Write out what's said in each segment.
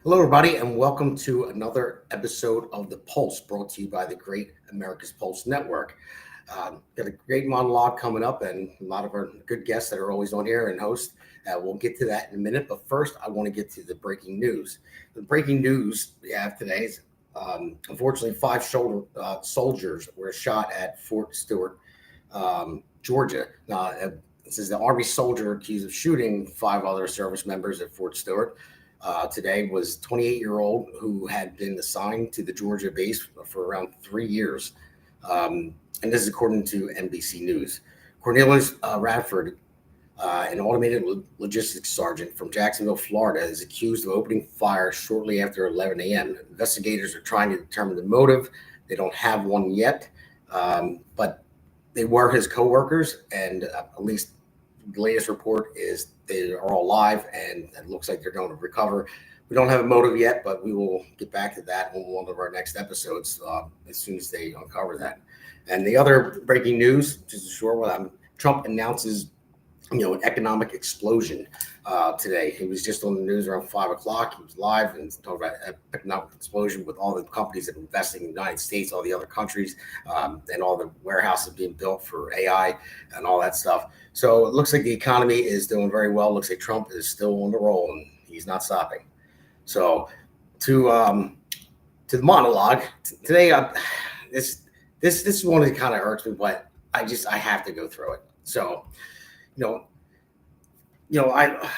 Hello, everybody, and welcome to another episode of The Pulse, brought to you by the Great America's Pulse Network. Got a great monologue coming up, and a lot of our good guests that are always on here and host. We'll get to that in a minute, but first, I want to get to the breaking news. The breaking news we have today is, unfortunately, five soldiers were shot at Fort Stewart, Georgia. This is the Army soldier accused of shooting five other service members at Fort Stewart. Today was 28-year-old who had been assigned to the Georgia base for around 3 years. And this is according to NBC News. Cornelius Radford, an automated logistics sergeant from Jacksonville, Florida, is accused of opening fire shortly after 11 a.m. Investigators are trying to determine the motive. They don't have one yet, but they were his co-workers, and at least the latest report is they are all alive, and it looks like they're going to recover. We don't have a motive yet, but we will get back to that on one of our next episodes as soon as they uncover that. And the other breaking news, just a short one, Trump announces, an economic explosion today. He was just on the news around 5 o'clock. He was live and talking about economic explosion with all the companies that are investing in the United States, all the other countries, and all the warehouses being built for AI and all that stuff. So it looks like the economy is doing very well. It looks like Trump is still on the roll and he's not stopping. So to the monologue today, this one that kind of hurts me, but I have to go through it. So,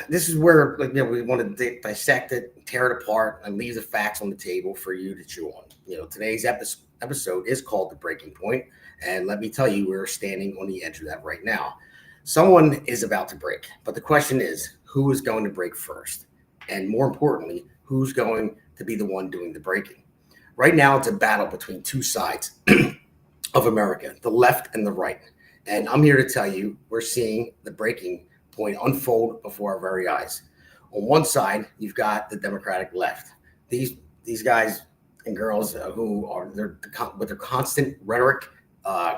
this is where we want to dissect it, tear it apart, and leave the facts on the table for you to chew on. Today's episode is called The Breaking Point, and let me tell you, we're standing on the edge of that right now. Someone is about to break, but the question is, who is going to break first? And more importantly, who's going to be the one doing the breaking? Right now, it's a battle between two sides of America, the left and the right. And I'm here to tell you, we're seeing the breaking point unfold before our very eyes. On one side, you've got the Democratic left. These guys and girls who are with their constant rhetoric,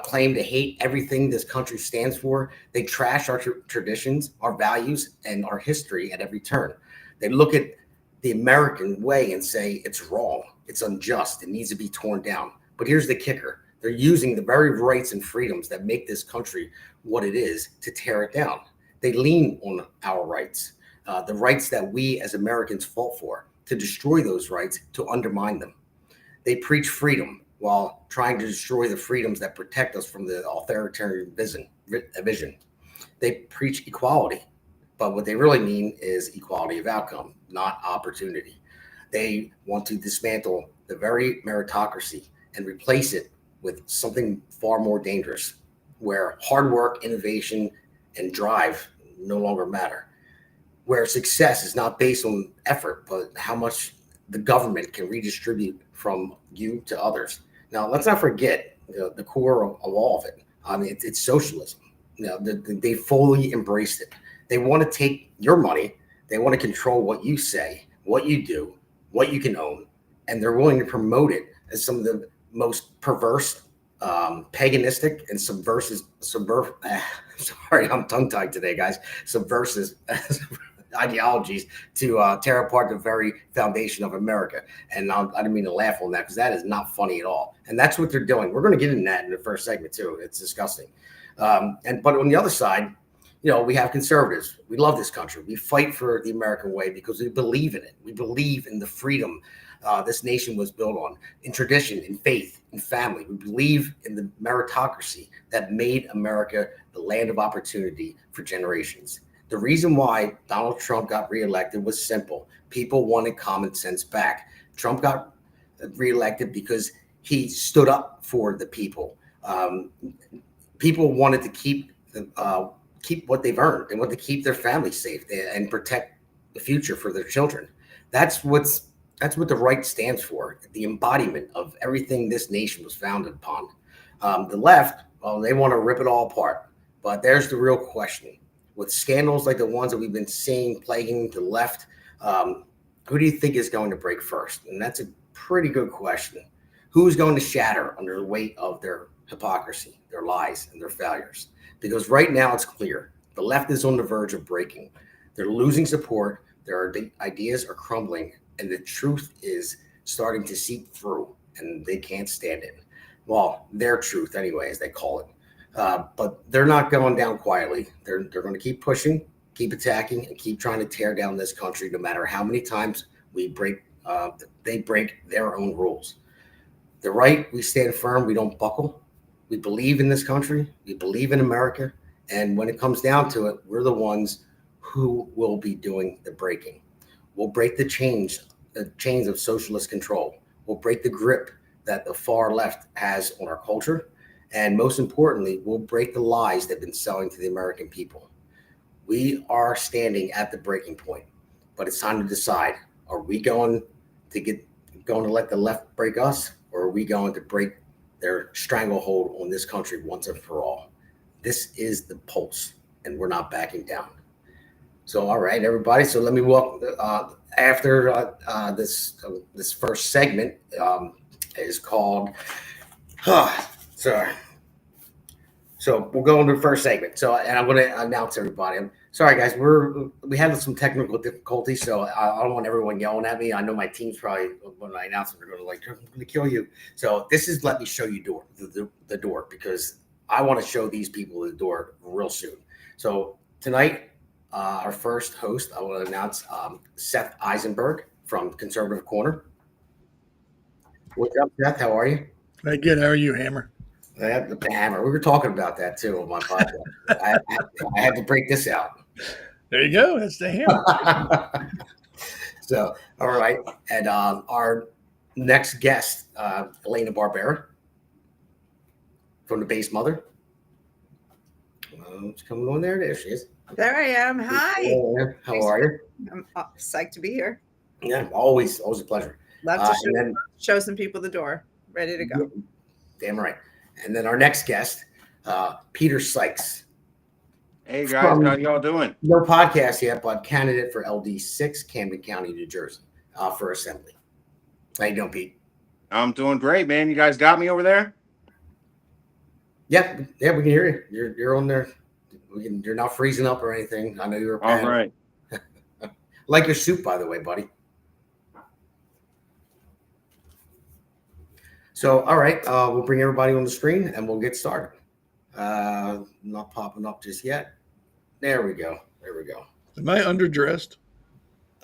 claim to hate everything this country stands for. They trash our traditions, our values, and our history at every turn. They look at the American way and say it's wrong, it's unjust, it needs to be torn down. But here's the kicker. They're using the very rights and freedoms that make this country what it is to tear it down. They lean on our rights, the rights that we as Americans fought for, to destroy those rights, to undermine them. They preach freedom while trying to destroy the freedoms that protect us from the authoritarian vision. They preach equality, but what they really mean is equality of outcome, not opportunity. They want to dismantle the very meritocracy and replace it with something far more dangerous, where hard work, innovation, and drive no longer matter, where success is not based on effort, but how much the government can redistribute from you to others. Now, let's not forget the core of all of it. I mean, it's socialism. They fully embraced it. They want to take your money. They want to control what you say, what you do, what you can own, and they're willing to promote it as some of the most perverse, paganistic, and subversive. Sorry, I'm tongue-tied today, guys. Subversive ideologies to tear apart the very foundation of America. And I didn't mean to laugh on that, because that is not funny at all. And that's what they're doing. We're going to get into that in the first segment too. It's disgusting. But on the other side, we have conservatives. We love this country. We fight for the American way because we believe in it. We believe in the freedom this nation was built on, in tradition, in faith, in family. We believe in the meritocracy that made America the land of opportunity for generations. The reason why Donald Trump got reelected was simple. People wanted common sense back. Trump got reelected because he stood up for the people. People wanted to keep what they've earned. They want to keep their families safe and protect the future for their children. That's what the right stands for, the embodiment of everything this nation was founded upon. The left, well, they want to rip it all apart. But there's the real question. With scandals like the ones that we've been seeing plaguing the left, who do you think is going to break first? And that's a pretty good question. Who's going to shatter under the weight of their hypocrisy, their lies, and their failures? Because right now it's clear. The left is on the verge of breaking. They're losing support. Their ideas are crumbling and the truth is starting to seep through, and they can't stand it. Well, their truth, anyway, as they call it. But they're not going down quietly. They're going to keep pushing, keep attacking, and keep trying to tear down this country, no matter how many times they break their own rules. The right, we stand firm. We don't buckle. We believe in this country. We believe in America. And when it comes down to it, we're the ones who will be doing the breaking. We'll break the chains of socialist control. We'll break the grip that the far left has on our culture. And most importantly, we'll break the lies they've been selling to the American people. We are standing at the breaking point, but it's time to decide: are we going to let the left break us, or are we going to break their stranglehold on this country once and for all? This is the pulse, and we're not backing down. So, all right, everybody. So let me walk after this first segment is called. Sorry. So we'll go into the first segment. So, and I'm going to announce everybody. I'm sorry, guys. We had some technical difficulties, so I don't want everyone yelling at me. I know my team's probably, when I announce them, they're going to I'm going to kill you. So this is let me show you the door, because I want to show these people the door real soon. So tonight, our first host, I want to announce Seth Eisenberg from Conservative Corner. What's up, Seth? How are you? Hey, good. How are you, Hammer? The hammer. We were talking about that too on my podcast. I had to break this out. There you go. That's the hammer. So, all right. And our next guest, Elena Barbera from the Base Mother. It's coming on there. There she is. There I am. Hi. How are you? I'm psyched to be here. Yeah, always a pleasure. Love to show some people the door. Ready to go. Damn right. And then our next guest, Peter Sykes. Hey guys, how y'all doing? No podcast yet, but candidate for LD6, Camden County, New Jersey, for Assembly. How you doing, Pete? I'm doing great, man. You guys got me over there? Yeah, we can hear you. You're on there. You're not freezing up or anything. I know you're all right. Like your soup, by the way, buddy. So, all right, we'll bring everybody on the screen and we'll get started. Not popping up just yet. There we go. Am I underdressed?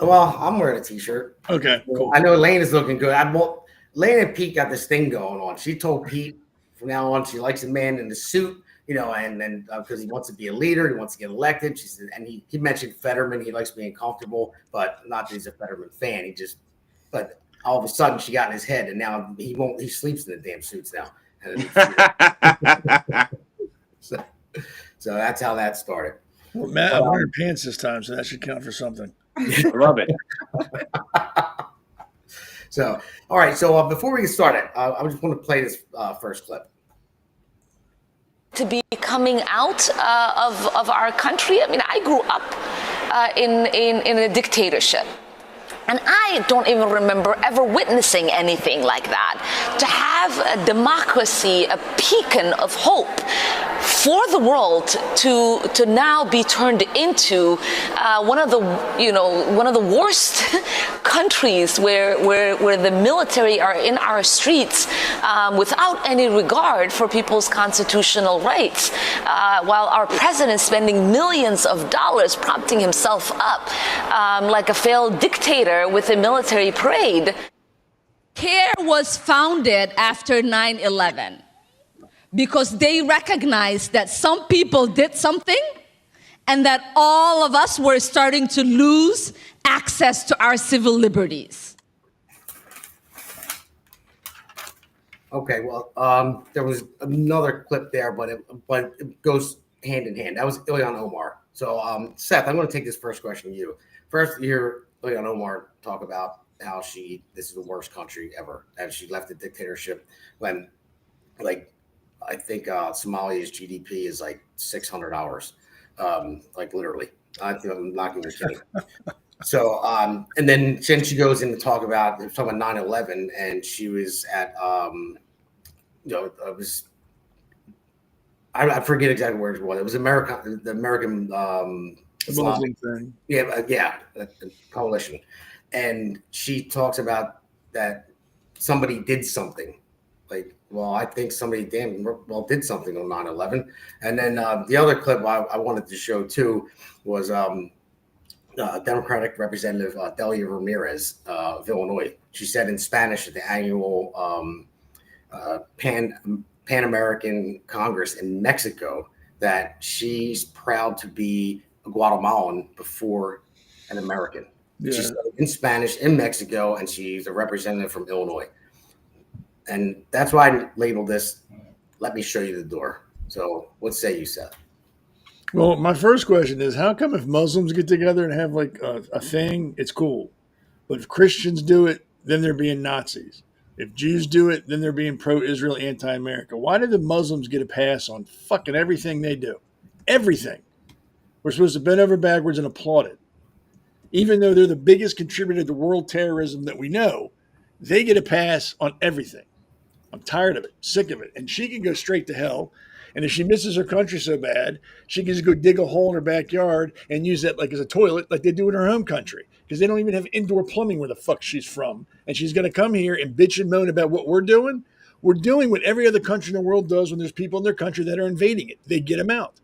Well, I'm wearing a t-shirt. Okay, cool. I know Elena's looking good. Elena and Pete got this thing going on. She told Pete from now on she likes a man in the suit, and then because he wants to be a leader, he wants to get elected. She said, and he mentioned Fetterman. He likes being comfortable, but not that he's a Fetterman fan. But all of a sudden she got in his head, and now he sleeps in the damn suits now. So that's how that started. Well, Matt, I'm wearing pants this time, so that should count for something. I love it. So, all right. So before we get started, I just want to play this first clip. To be coming out of our country. I mean, I grew up in a dictatorship. And I don't even remember ever witnessing anything like that. To have a democracy, a beacon of hope for the world to now be turned into one of the worst countries where the military are in our streets without any regard for people's constitutional rights, while our president is spending millions of dollars propping himself up like a failed dictator with a military parade. CARE was founded after 9/11 because they recognized that some people did something and that all of us were starting to lose access to our civil liberties. Okay, well, there was another clip there, but it goes hand in hand. That was Ilhan Omar. So, Seth, I'm going to take this first question to you. First, you hear Ilhan Omar talk about how this is the worst country ever, and she left the dictatorship when, I think Somalia's GDP is like $600, literally. I'm not even kidding. So, and then since she goes in to talk about 9/11, and she was at, I forget exactly where it was. It was the American Muslim thing. Yeah, the coalition. and she talks about that somebody did something. Like, well, I think somebody did something on 9/11. And then the other clip I wanted to show too was Democratic Representative Delia Ramirez of Illinois. She said in Spanish at the annual Pan American Congress in Mexico that she's proud to be a Guatemalan before an American. Yeah. She's in Spanish in Mexico, and she's a representative from Illinois. And that's why I labeled this, "Let me show you the door." So what say you, Seth? Well, my first question is, how come if Muslims get together and have like a thing, it's cool, but if Christians do it, then they're being Nazis. If Jews do it, then they're being pro-Israel, anti-America. Why do the Muslims get a pass on fucking everything they do? Everything. We're supposed to bend over backwards and applaud it. Even though they're the biggest contributor to world terrorism that we know, they get a pass on everything. I'm tired of it, sick of it. And she can go straight to hell. And if she misses her country so bad, she can just go dig a hole in her backyard and use that like as a toilet like they do in her home country. Because they don't even have indoor plumbing where the fuck she's from. And she's going to come here and bitch and moan about what we're doing. We're doing what every other country in the world does when there's people in their country that are invading it. They get them out.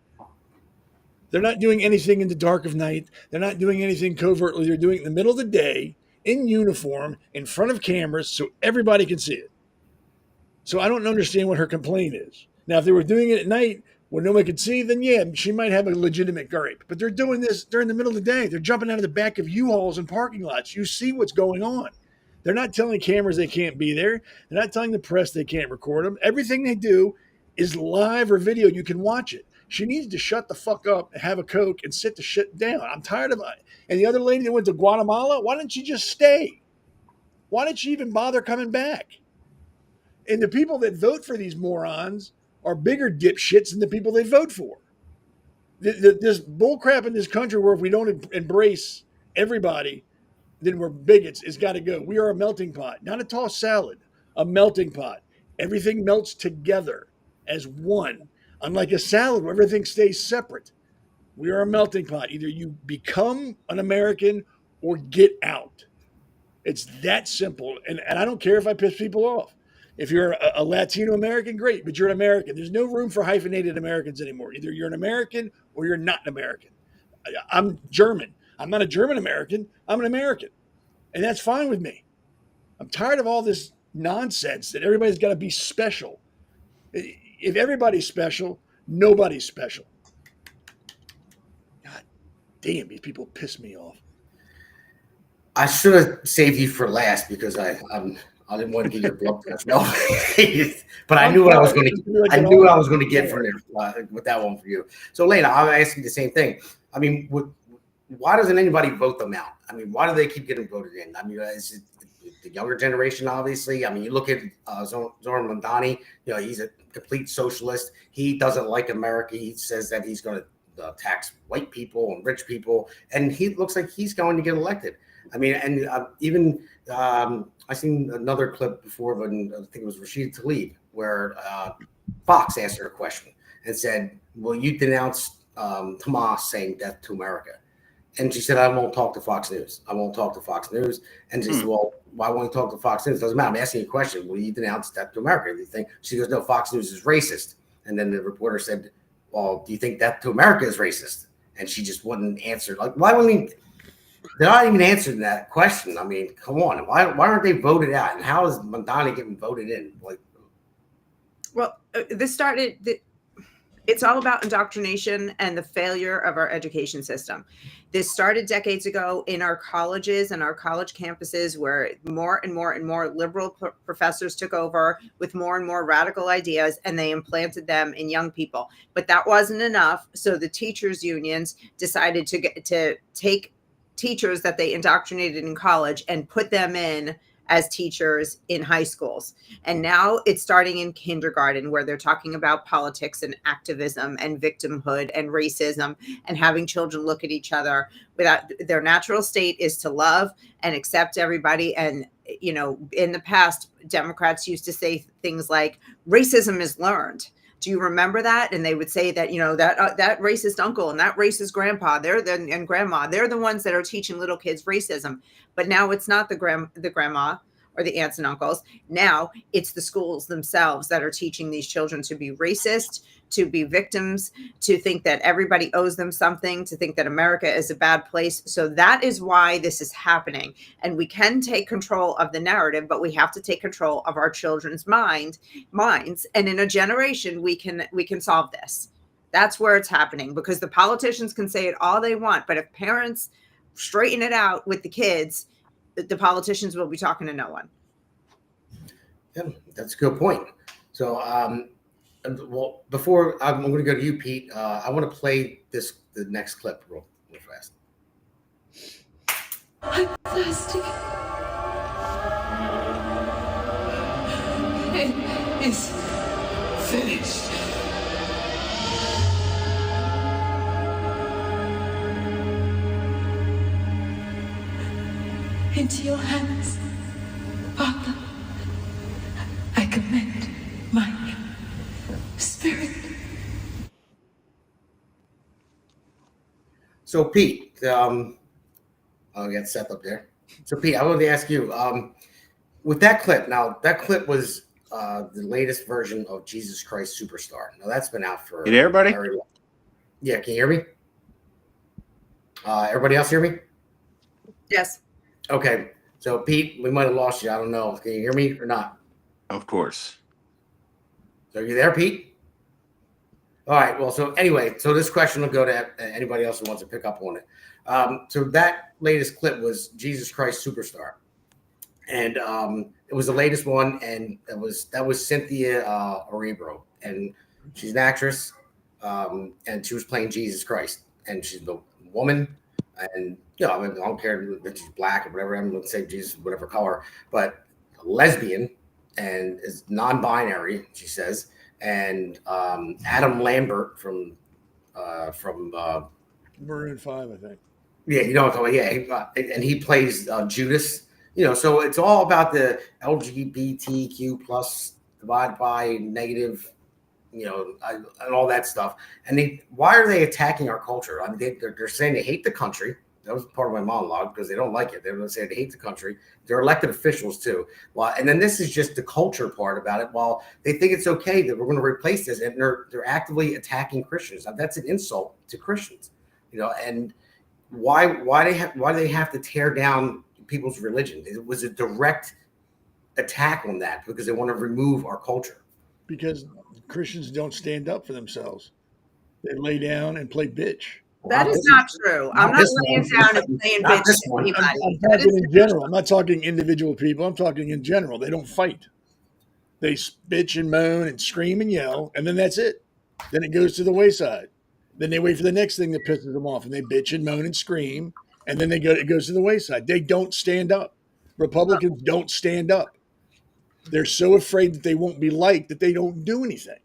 They're not doing anything in the dark of night. They're not doing anything covertly. They're doing it in the middle of the day, in uniform, in front of cameras, so everybody can see it. So I don't understand what her complaint is. Now, if they were doing it at night when nobody could see, then yeah, she might have a legitimate gripe. But they're doing this during the middle of the day. They're jumping out of the back of U-Hauls and parking lots. You see what's going on. They're not telling cameras they can't be there. They're not telling the press they can't record them. Everything they do is live or video. You can watch it. She needs to shut the fuck up and have a Coke and sit the shit down. I'm tired of it. And the other lady that went to Guatemala, why didn't she just stay? Why did she even bother coming back? And the people that vote for these morons are bigger dipshits than the people they vote for. This bullcrap in this country where if we don't embrace everybody, then we're bigots, has got to go. We are a melting pot, not a tossed salad, a melting pot. Everything melts together as one. Unlike a salad where everything stays separate. We are a melting pot. Either you become an American or get out. It's that simple. And I don't care if I piss people off. If you're a Latino American, great, but you're an American. There's no room for hyphenated Americans anymore. Either you're an American or you're not an American. I'm German. I'm not a German American. I'm an American. And that's fine with me. I'm tired of all this nonsense that everybody's got to be special. If everybody's special, nobody's special. God damn, these people piss me off. I should have saved you for last because I didn't want to get your blood pressure. No, but I knew what I was going to. I knew what I was going to get from there with that one for you. So, Elena, I'll ask you the same thing. I mean, why doesn't anybody vote them out? I mean, why do they keep getting voted in? I mean, is it the younger generation, obviously? I mean, you look at Zoran Mandani. You know, he's a complete socialist. He doesn't like America. He says that he's going to tax white people and rich people, and he looks like he's going to get elected. I mean, and even I seen another clip before when I think it was Rashida Tlaib, where Fox asked her a question and said, "Will you denounce Hamas saying death to America?" And she said, "I won't talk to Fox News. I won't talk to Fox News." And she said, "Well, why won't you talk to Fox News? Doesn't matter. I'm asking you a question. Will you denounce death to America? Do you think?" She goes, "No, Fox News is racist." And then the reporter said, "Well, do you think death to America is racist?" And she just wouldn't answer. Like, why wouldn't he? They're not even answering that question. I mean, come on. Why aren't they voted out? And how is Mandani getting voted in? Like, well, this started. It's all about indoctrination and the failure of our education system. This started decades ago in our colleges and our college campuses, where more and more and more liberal professors took over with more and more radical ideas, and they implanted them in young people. But that wasn't enough. So the teachers' unions decided to take teachers that they indoctrinated in college and put them in as teachers in high schools. And now it's starting in kindergarten, where they're talking about politics and activism and victimhood and racism, and having children look at each other without their natural state is to love and accept everybody. And, you know, in the past, Democrats used to say things like racism is learned. Do you remember that? And they would say that, that racist uncle and that racist grandpa, and grandma, they're the ones that are teaching little kids racism. But now it's not the grandma or the aunts and uncles. Now it's the schools themselves that are teaching these children to be racist, to be victims, to think that everybody owes them something, to think that America is a bad place. So that is why this is happening. And we can take control of the narrative, but we have to take control of our children's minds. And in a generation, we can solve this. That's where it's happening, because the politicians can say it all they want, but if parents straighten it out with the kids, the politicians will be talking to no one. Yeah, that's a good point. So, well, before I'm going to go to you, Pete, I want to play the next clip real fast. I'm thirsty. It is finished. Into your hands, Father, I commend my spirit. So, Pete, I'll get Seth up there. So, Pete, I wanted to ask you, with that clip, now that clip was the latest version of Jesus Christ Superstar. Now, that's been out for... Can everybody? Yeah, can you hear me? Everybody else hear me? Yes. Okay, so Pete, we might have lost you. I don't know. Can you hear me or not? Of course. So are you there, Pete? All right. Well, so anyway, so this question will go to anybody else who wants to pick up on it. So that latest clip was Jesus Christ Superstar, and it was the latest one, and that was Cynthia Erivo, and she's an actress, and she was playing Jesus Christ, and she's a woman. And, I mean, I don't care that she's black or whatever. I'm going to say Jesus, whatever color, but lesbian and is non-binary, she says. And Adam Lambert from Maroon 5, I think. Yeah, you know what I'm talking about. Yeah, and he plays Judas. So it's all about the LGBTQ plus divided by negative, and all that stuff. And why are they attacking our culture? I mean, they're saying they hate the country. That was part of my monologue because they don't like it. They're going to say they hate the country. They're elected officials too. Well, and then this is just the culture part about it. While they think it's okay that we're going to replace this, and they're actively attacking Christians. That's an insult to Christians. And why do they have to tear down people's religion? It was a direct attack on that because they want to remove our culture. Because Christians don't stand up for themselves. They lay down and play bitch. That is not true. I'm not laying down and playing bitch to anybody. I'm talking in general. I'm not talking individual people. I'm talking in general. They don't fight. They bitch and moan and scream and yell, and then that's it. Then it goes to the wayside. Then they wait for the next thing that pisses them off, and they bitch and moan and scream, and then it goes to the wayside. They don't stand up. Republicans don't stand up. They're so afraid that they won't be liked that they don't do anything.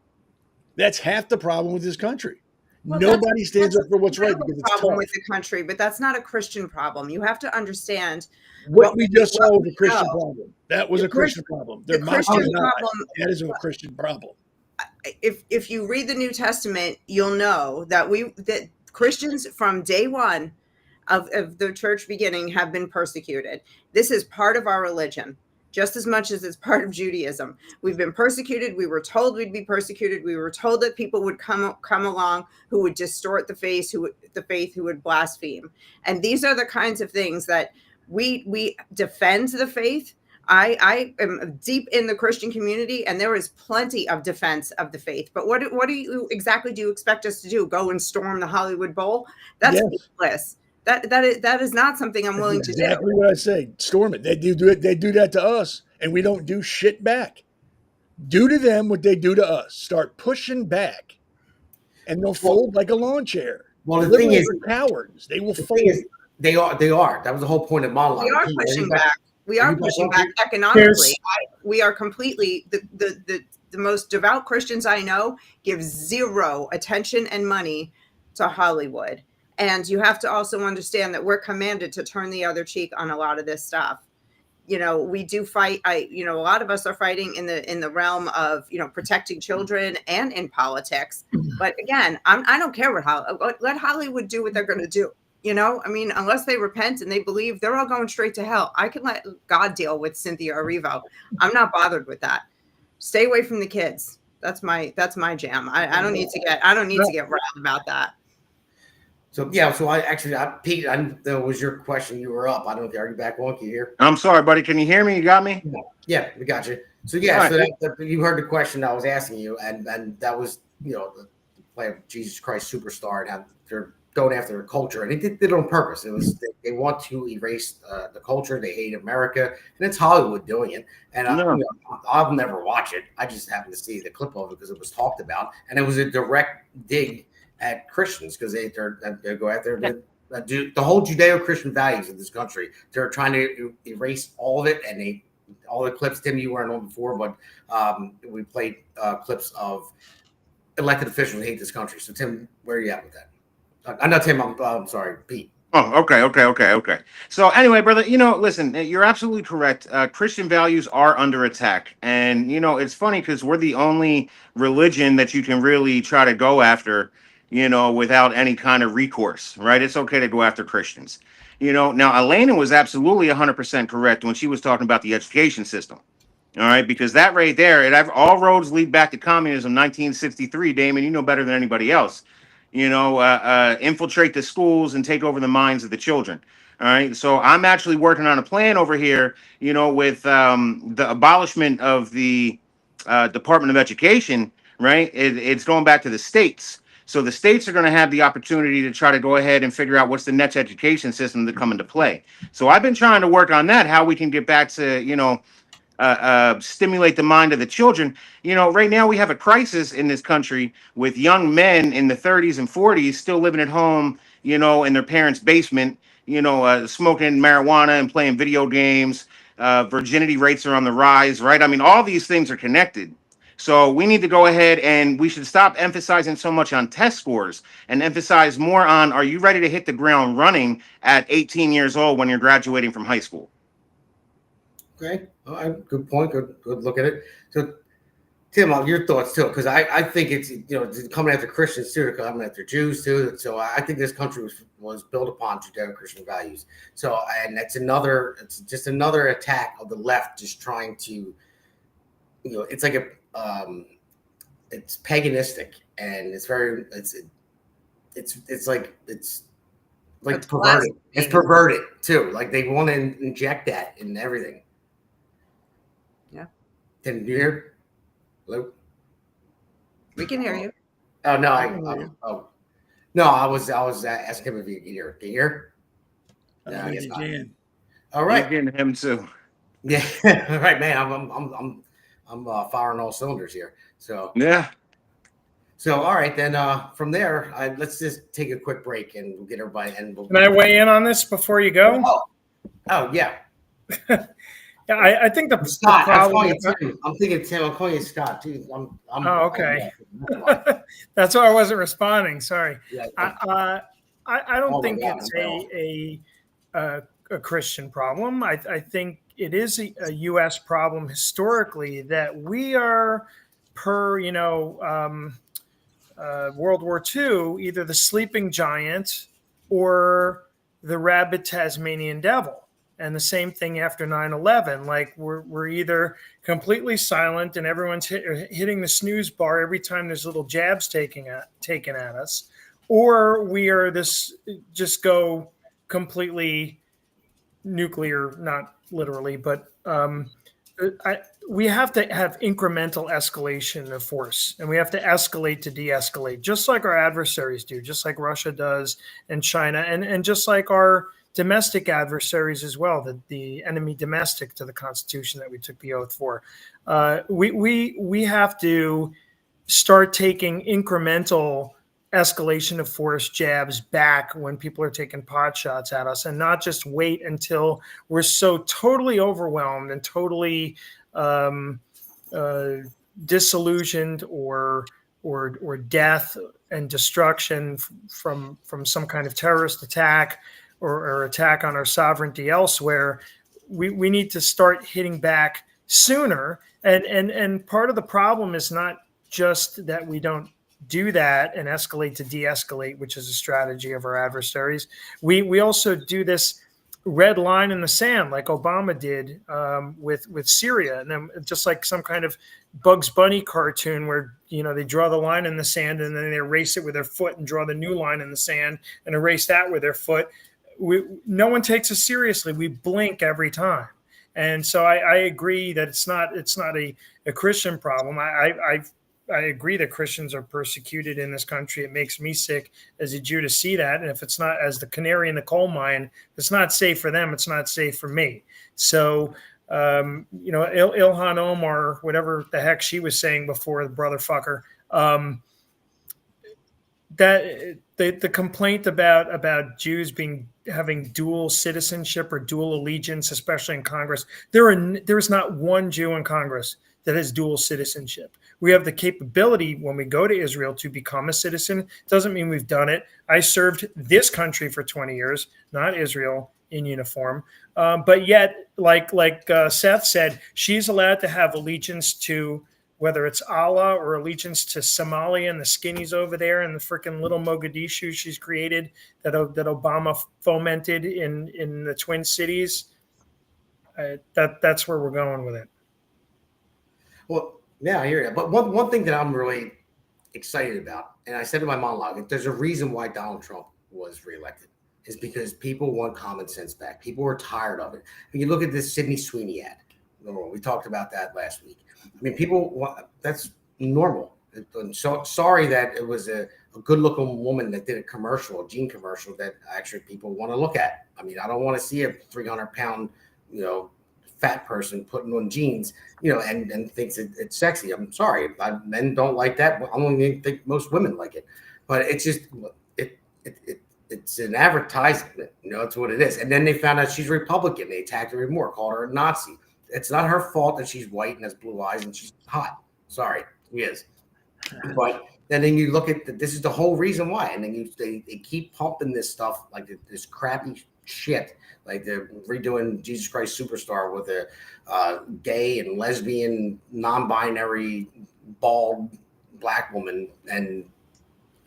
That's half the problem with this country. Well, nobody stands up for what's right because it's problem tough. With the country, but that's not a Christian problem. You have to understand what we just saw was a Christian problem. That was a Christian problem. The Christian problem. That is a Christian problem. If you read the New Testament, you'll know that that Christians from day one of the church beginning have been persecuted. This is part of our religion, just as much as it's part of Judaism. We've been persecuted. We were told we'd be persecuted. We were told that people would come along who would distort the faith, who would blaspheme. And these are the kinds of things that we defend the faith. I am deep in the Christian community, and there is plenty of defense of the faith. But what do you expect us to do? Go and storm the Hollywood Bowl? That's ridiculous. That is not something I'm willing to do. Exactly what I say. Storm it. They do it. They do that to us, and we don't do shit back. Do to them what they do to us. Start pushing back, and they'll fold like a lawn chair. Well, the thing is, cowards. They will fold. They are. That was the whole point of monologue. We are pushing back. We are pushing back economically. We are completely the most devout Christians I know give zero attention and money to Hollywood. And you have to also understand that we're commanded to turn the other cheek on a lot of this stuff. we do fight. A lot of us are fighting in the realm of, protecting children and in politics. But again, I don't care let Hollywood do what they're going to do. Unless they repent and they believe, they're all going straight to hell. I can let God deal with Cynthia Erivo. I'm not bothered with that. Stay away from the kids. That's my jam. I don't need to get riled about that. So yeah, Pete, that was your question. You were up. I don't know if are you back on. Can you hear? I'm sorry, buddy. Can you hear me? You got me? Yeah, we got you. So yeah, All right. so you heard the question I was asking you, and that was the play of Jesus Christ Superstar, and how they're going after their culture, and they did it on purpose. It was they want to erase the culture. They hate America, and it's Hollywood doing it. And I'll never watch it. I just happened to see the clip of it because it was talked about, and it was a direct dig at Christians because they go out there to do the whole Judeo-Christian values of this country. They're trying to erase all of it, and all the clips. Tim, you weren't on before, but we played clips of elected officials who hate this country. So Tim, where are you at with that? I'm not Tim. I'm sorry, Pete. Oh, okay. So anyway, brother, listen, you're absolutely correct. Christian values are under attack. And, it's funny because we're the only religion that you can really try to go after, without any kind of recourse, right? It's okay to go after Christians. Now Elena was absolutely 100% correct when she was talking about the education system. All right, because that right there, all roads lead back to communism, 1963. Damon, you know better than anybody else. Infiltrate the schools and take over the minds of the children. All right. So I'm actually working on a plan over here, with the abolishment of the Department of Education. Right. It's going back to the states. So the states are going to have the opportunity to try to go ahead and figure out what's the next education system to come into play. So I've been trying to work on that, how we can get back to, stimulate the mind of the children. Right now we have a crisis in this country with young men in the 30s and 40s still living at home, in their parents' basement, smoking marijuana and playing video games. Virginity rates are on the rise, right? I mean, all these things are connected. So we need to go ahead and we should stop emphasizing so much on test scores and emphasize more on, are you ready to hit the ground running at 18 years old when you're graduating from high school? Okay, all right, good point. Good look at it. So, Tim, your thoughts too, because I think it's coming after Christians too, coming after Jews too. So I think this country was built upon Judeo-Christian values. So, and it's just another attack of the left, just trying to, it's like it's paganistic, and it's like perverted. It's perverted too. Like they want to inject that in everything. Yeah. Can you hear? Hello? We can hear you. Oh no, I was asking him if he can hear. Can you hear? I think you can. All right. You're getting him too. Yeah. All right, man. I'm firing all cylinders here. So yeah. So all right, then from there, let's just take a quick break and we'll get everybody. And Can I weigh in on this before you go? Oh yeah. Yeah, I think the Scott. problem. I'm thinking Tim. I'm calling you Scott too. Okay. That's why I wasn't responding. Sorry. Yeah. I don't think it's a Christian problem. I think it is a U.S. problem historically that we are, per World War II, either the sleeping giant or the rabid Tasmanian devil. And the same thing after 9/11. Like we're either completely silent and everyone's hitting the snooze bar every time there's little jabs taken at us, or we are just go completely nuclear, not literally, but we have to have incremental escalation of force, and we have to escalate to de-escalate, just like our adversaries do, just like Russia does and China, and just like our domestic adversaries as well, the enemy domestic to the Constitution that we took the oath for. We have to start taking incremental escalation of force jabs back when people are taking pot shots at us, and not just wait until we're so totally overwhelmed and totally disillusioned or death and destruction from some kind of terrorist attack or attack on our sovereignty elsewhere. we need to start hitting back sooner. And part of the problem is not just that we don't do that and escalate to de-escalate, which is a strategy of our adversaries. We also do this red line in the sand like Obama did with Syria, and then just like some kind of Bugs Bunny cartoon where they draw the line in the sand and then they erase it with their foot and draw the new line in the sand and erase that with their foot. No one takes us seriously. We blink every time. And so I agree that it's not a Christian problem. I agree that Christians are persecuted in this country. It makes me sick as a Jew to see that. And if it's not, as the canary in the coal mine, if it's not safe for them, it's not safe for me. So, Ilhan Omar, whatever the heck she was saying before, the brother fucker, that the complaint about Jews having dual citizenship or dual allegiance, especially in Congress, there's not one Jew in Congress that has dual citizenship. We have the capability when we go to Israel to become a citizen. Doesn't mean we've done it. I served this country for 20 years, not Israel, in uniform. But yet, like Seth said, she's allowed to have allegiance to whether it's Allah or allegiance to Somalia and the skinnies over there and the freaking little Mogadishu she's created that Obama fomented in the Twin Cities. That's where we're going with it. Well, yeah, I hear you. But one thing that I'm really excited about, and I said in my monologue, there's a reason why Donald Trump was reelected, is because people want common sense back. People are tired of it. When you look at this Sydney Sweeney ad, we talked about that last week. I mean, people want, that's normal. I'm so sorry that it was a good-looking woman that did a commercial, a jean commercial that actually people want to look at. I mean, I don't want to see a 300-pound, fat person putting on jeans, and thinks it's sexy. I'm sorry, men don't like that. I don't even think most women like it, but it's just it's an advertisement. It's what it is. And then they found out she's Republican. They attacked her even more, called her a Nazi. It's not her fault that she's white and has blue eyes and she's hot. Sorry, she is. But and then you look at this is the whole reason why. And then they keep pumping this stuff like this crappy shit. Like they're redoing Jesus Christ Superstar with a gay and lesbian, non-binary, bald black woman, and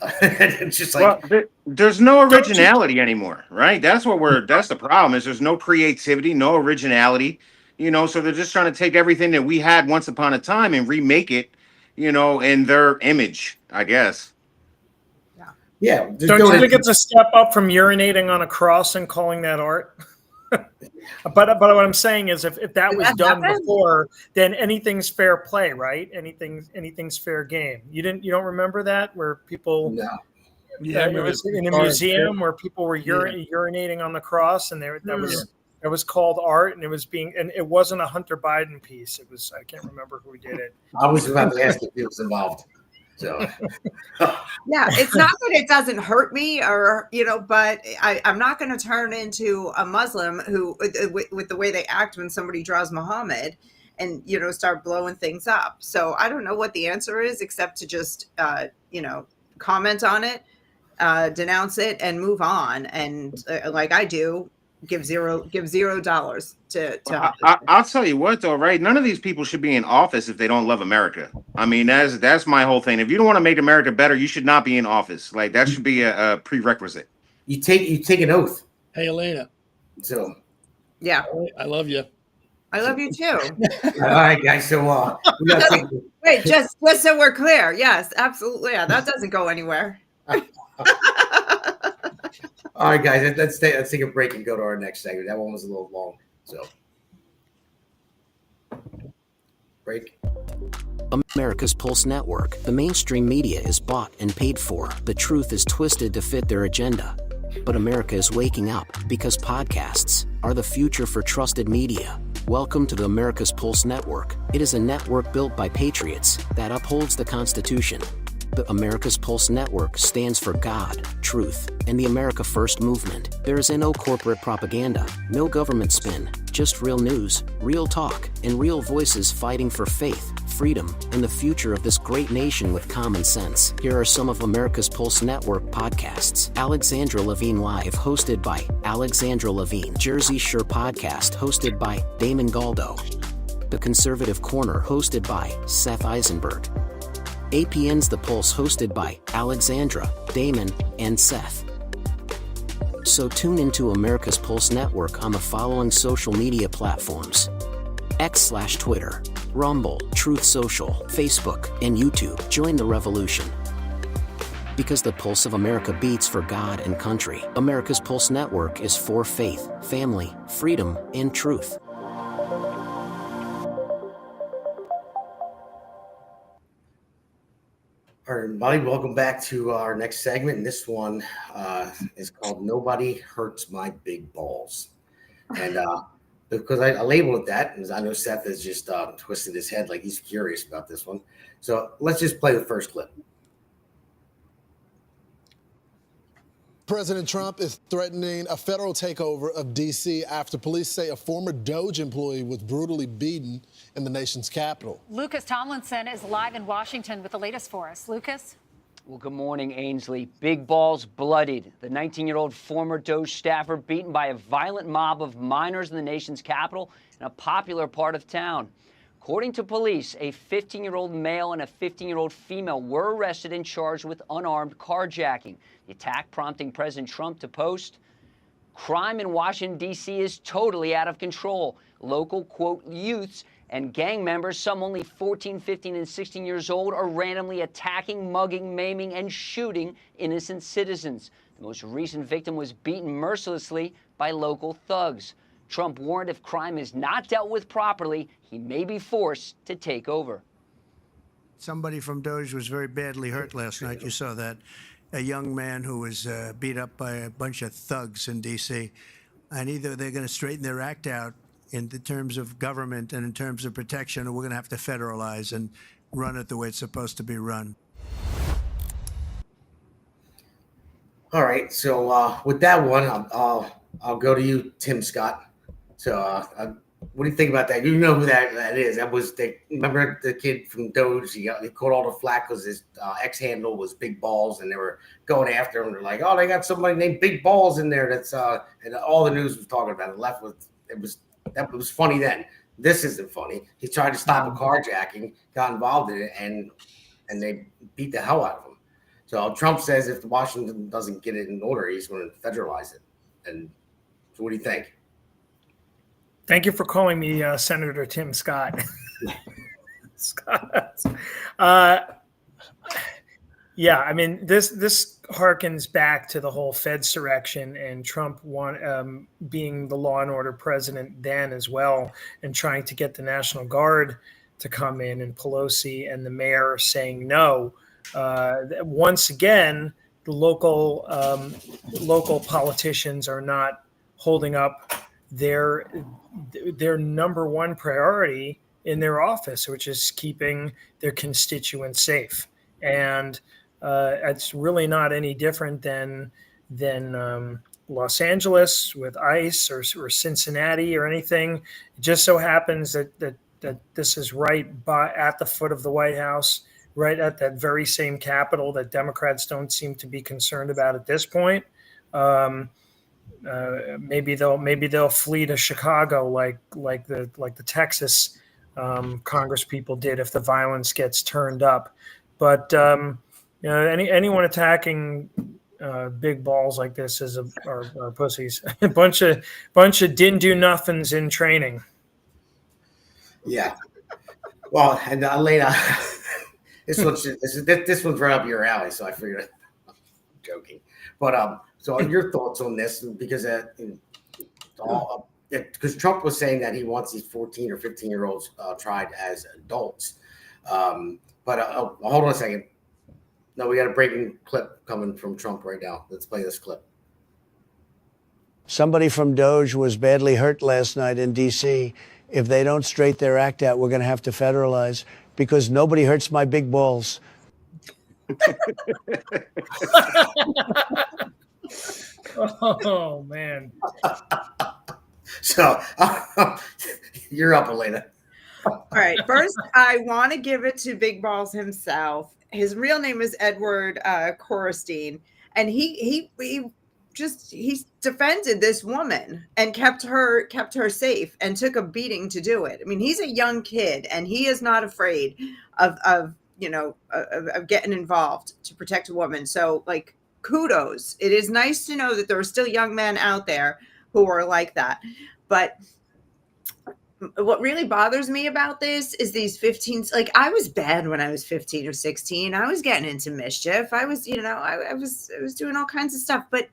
it's just like there's no originality anymore, right? That's the problem. Is there's no creativity, no originality, So they're just trying to take everything that we had once upon a time and remake it, in their image, I guess. Yeah. Don't you think it's a step up from urinating on a cross and calling that art? But what I'm saying is, if that was done before, then anything's fair play, right? Anything's fair game. You don't remember that where people? No. Yeah, it was in a museum where people were urinating on the cross, and that was called art, and it wasn't a Hunter Biden piece. It was, I can't remember who did it. I was about to ask if he was involved. So yeah, it's not that it doesn't hurt me but I'm not going to turn into a Muslim who with the way they act when somebody draws Muhammad and, start blowing things up. So I don't know what the answer is except to just, comment on it, denounce it and move on. And like I do, give $0 to I'll tell you what though, right? None of these people should be in office if they don't love America. I mean, that's my whole thing. If you don't want to make America better, you should not be in office. Like that should be a prerequisite. You take an oath. Hey, Elena. So yeah, I love you. I love you too. All right, guys. So we got to wait, just so we're clear. Yes, absolutely. Yeah, that doesn't go anywhere. All right, guys, let's take a break and go to our next segment. That one was a little long, so break. America's Pulse Network. The mainstream media is bought and paid for. The truth is twisted to fit their agenda. But America is waking up because podcasts are the future for trusted media. Welcome to the America's Pulse Network. It is a network built by patriots that upholds the Constitution. The America's Pulse Network stands for God, truth, and the America First movement. There is no corporate propaganda, no government spin, just real news, real talk, and real voices fighting for faith, freedom, and the future of this great nation with common sense. Here are some of America's Pulse Network podcasts. Alexandra Levine Live, hosted by Alexandra Levine. Jersey Shore Podcast, hosted by Damon Galdo. The Conservative Corner, hosted by Seth Eisenberg. APN's The Pulse, hosted by Alexandra, Damon, and Seth. So tune into America's Pulse Network on the following social media platforms: X/Twitter, Rumble, Truth Social, Facebook, and YouTube. Join the revolution. Because the pulse of America beats for God and country. America's Pulse Network is for faith, family, freedom, and truth. All right, everybody, welcome back to our next segment. And this one is called Nobody Hurts My Big Balls. And because I labeled it that, because I know Seth has just twisted his head like he's curious about this one. So let's just play the first clip. President Trump is threatening a federal takeover of D.C. after police say a former DOJ employee was brutally beaten in the nation's capital. Lucas Tomlinson is live in Washington with the latest for us. Lucas? Well, good morning, Ainsley. Big balls bloodied. The 19-year-old former DOJ staffer beaten by a violent mob of minors in the nation's capital in a popular part of town. According to police, a 15-year-old male and a 15-year-old female were arrested and charged with unarmed carjacking. The attack prompting President Trump to post, "Crime in Washington, D.C. is totally out of control. Local, quote, youths and gang members, some only 14, 15, and 16 years old, are randomly attacking, mugging, maiming, and shooting innocent citizens. The most recent victim was beaten mercilessly by local thugs." Trump warned if crime is not dealt with properly, he may be forced to take over. Somebody from DOJ was very badly hurt last night. You saw that. A young man who was beat up by a bunch of thugs in D.C. And either they're going to straighten their act out in the terms of government and in terms of protection, or we're going to have to federalize and run it the way it's supposed to be run. All right, so with that one, I'll go to you, Tim Scott. So what do you think about that? You know who that is. That was remember the kid from Doge? He caught all the flack because his X handle was Big Balls, and they were going after him. They're like, oh, they got somebody named Big Balls in there. That's and all the news was talking about it. Left with it was funny then. This isn't funny. He tried to stop a carjacking, got involved in it, and they beat the hell out of him. So Trump says if Washington doesn't get it in order, he's going to federalize it. And so what do you think? Thank you for calling me Senator Tim Scott. Scott. Yeah, I mean, this harkens back to the whole Fedsurrection and Trump being the law and order president then as well, and trying to get the National Guard to come in, and Pelosi and the mayor saying no. Once again, the local politicians are not holding up their number one priority in their office, which is keeping their constituents safe. And it's really not any different than Los Angeles with ICE or Cincinnati or anything. It just so happens that this is right at the foot of the White House, right at that very same Capitol that Democrats don't seem to be concerned about at this point. Maybe they'll flee to Chicago like the Texas Congress people did if the violence gets turned up. But anyone attacking big balls like this are pussies. a bunch of didn't do nothings in training. Yeah. Well, and Elena, this one's right up your alley, so I figured. I'm joking, but so your thoughts on this, because Trump was saying that he wants these 14 or 15-year-olds tried as adults. But hold on a second. No, we got a breaking clip coming from Trump right now. Let's play this clip. Somebody from DOJ was badly hurt last night in D.C. If they don't straighten their act out, we're going to have to federalize, because nobody hurts my big balls. Oh, man. So you're up, Elena. All right. First, I want to give it to Big Balls himself. His real name is Edward Korestein, and he defended this woman and kept her safe and took a beating to do it. I mean, he's a young kid and he is not afraid of getting involved to protect a woman. So, like, kudos. It is nice to know that there are still young men out there who are like that, but what really bothers me about this is these 15s. Like, I was bad when I was 15 or 16. I was getting into mischief. I was, I was doing all kinds of stuff, but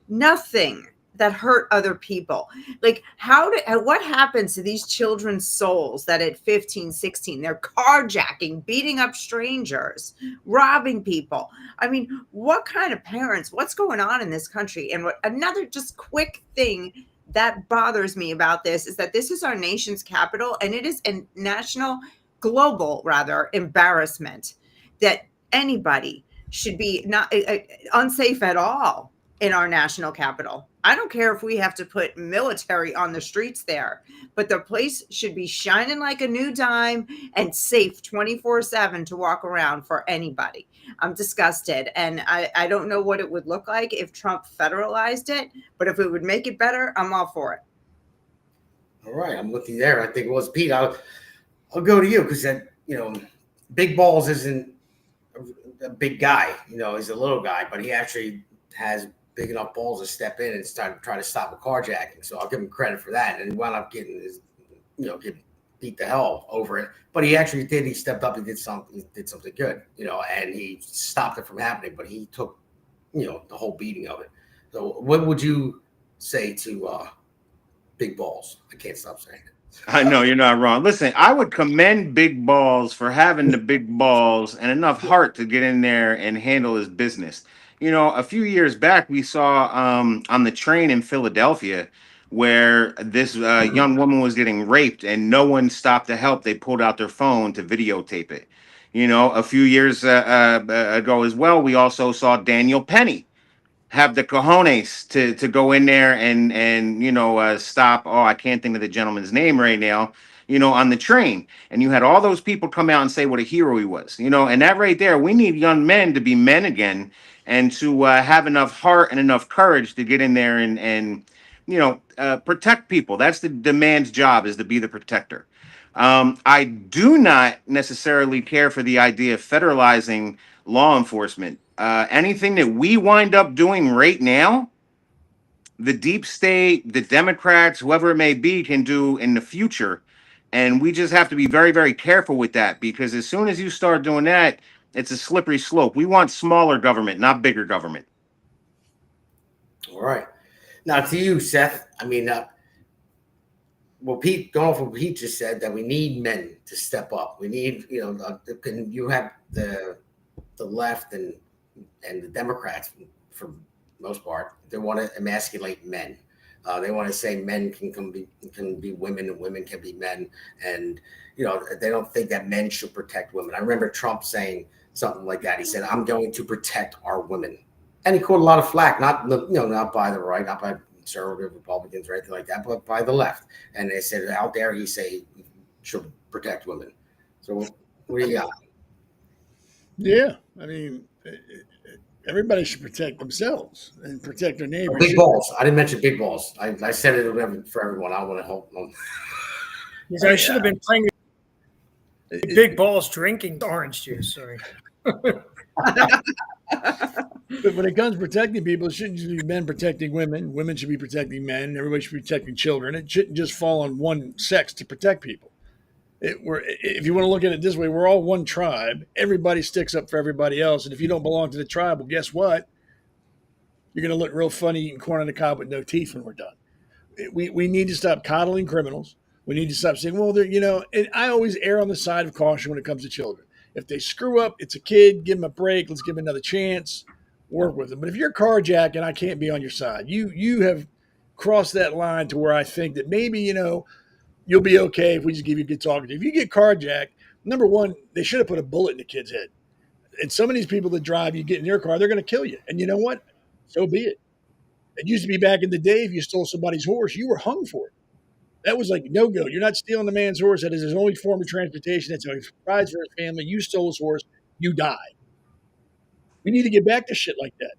nothing that hurt other people. Like, what happens to these children's souls that at 15, 16, they're carjacking, beating up strangers, robbing people? I mean, what kind of parents, what's going on in this country? And another just quick thing that bothers me about this is that this is our nation's capital, and it is a global embarrassment that anybody should be not unsafe at all in our national capital. I don't care if we have to put military on the streets there, but the place should be shining like a new dime and safe 24/7 to walk around for anybody. I'm disgusted. And I don't know what it would look like if Trump federalized it, but if it would make it better, I'm all for it. All right. I'm with you there. I think it was Pete. I'll go to you because Big Balls isn't a big guy. He's a little guy, but he actually has big enough balls to step in and try to stop a carjacking. So I'll give him credit for that. And he wound up getting getting beat the hell over it. But he actually did. He stepped up. He did something good. And he stopped it from happening. But he took the whole beating of it. So what would you say to Big Balls? I can't stop saying it. I know you're not wrong. Listen, I would commend Big Balls for having the big balls and enough heart to get in there and handle his business. A few years back, we saw on the train in Philadelphia where this young woman was getting raped and no one stopped to help. They pulled out their phone to videotape it. A few years ago as well, we also saw Daniel Penny have the cojones to go in there and stop. Oh, I can't think of the gentleman's name right now. On the train, and you had all those people come out and say what a hero he was. And that right there, we need young men to be men again, and to have enough heart and enough courage to get in there and protect people. That's the man's job, is to be the protector. I do not necessarily care for the idea of federalizing law enforcement. Anything that we wind up doing right now, the deep state, the Democrats, whoever it may be, can do in the future. And we just have to be very, very careful with that, because as soon as you start doing that, it's a slippery slope. We want smaller government, not bigger government. All right. Now to you, Seth. I mean, Pete, going off what Pete just said, that we need men to step up. We need, you have the left and the Democrats, for the most part, they want to emasculate men. They want to say men can be women and women can be men, and they don't think that men should protect women. I remember Trump saying something like that. He said, "I'm going to protect our women," and he caught a lot of flack, not by the right, not by conservative Republicans or anything like that, but by the left. And they said out there, he should protect women. So what do you got? Yeah, I mean, everybody should protect themselves and protect their neighbors. Big balls. I didn't mention big balls. I said it for everyone. I want to help them. I should have been playing big balls drinking orange juice. Sorry. But when it comes to protecting people, it shouldn't just be men protecting women. Women should be protecting men. Everybody should be protecting children. It shouldn't just fall on one sex to protect people. If you want to look at it this way, we're all one tribe. Everybody sticks up for everybody else. And if you don't belong to the tribe, well, guess what? You're going to look real funny eating corn on the cob with no teeth when we're done. We need to stop coddling criminals. We need to stop saying, well, and I always err on the side of caution when it comes to children. If they screw up, it's a kid, give them a break. Let's give them another chance. Work with them. But if you're carjacking, I can't be on your side. You have crossed that line to where I think that maybe, you'll be okay if we just give you a good talking to. If you get carjacked, number one, they should have put a bullet in the kid's head. And some of these people that drive, you get in their car, they're going to kill you. And you know what? So be it. It used to be back in the day, if you stole somebody's horse, you were hung for it. That was like no go. You're not stealing the man's horse. That is his only form of transportation. That's how he provides for his family. You stole his horse. You die. We need to get back to shit like that.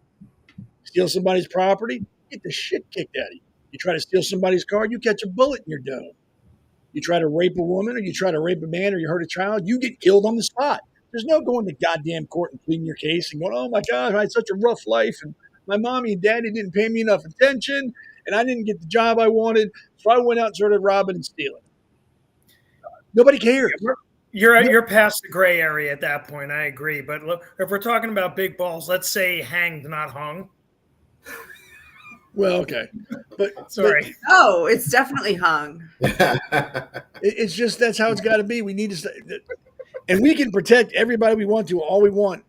Steal somebody's property, get the shit kicked out of you. You try to steal somebody's car, you catch a bullet in your dome. You try to rape a woman, or you try to rape a man, or you hurt a child, you get killed on the spot. There's no going to goddamn court and pleading your case and going, oh my God, I had such a rough life, and my mommy and daddy didn't pay me enough attention, and I didn't get the job I wanted, so I went out and started robbing and stealing. Nobody cares. You're past the gray area at that point. I agree. But look, if we're talking about big balls, let's say hanged, not hung. Well, okay. But sorry. Oh, it's definitely hung. It's just that's how it's got to be. We need to, and we can protect everybody we want to, all we want.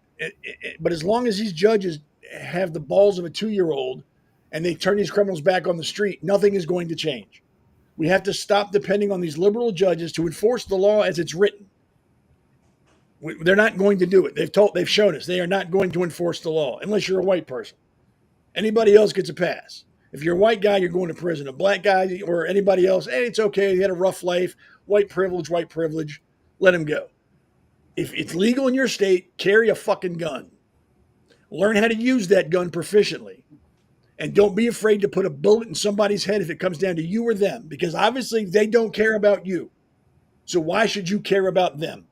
But as long as these judges have the balls of a 2-year-old and they turn these criminals back on the street, nothing is going to change. We have to stop depending on these liberal judges to enforce the law as it's written. They're not going to do it. They've shown us they are not going to enforce the law unless you're a white person. Anybody else gets a pass. If you're a white guy, you're going to prison. A black guy or anybody else, hey, it's okay. He had a rough life. White privilege. Let him go. If it's legal in your state, carry a fucking gun. Learn how to use that gun proficiently. And don't be afraid to put a bullet in somebody's head if it comes down to you or them, because obviously they don't care about you. So why should you care about them?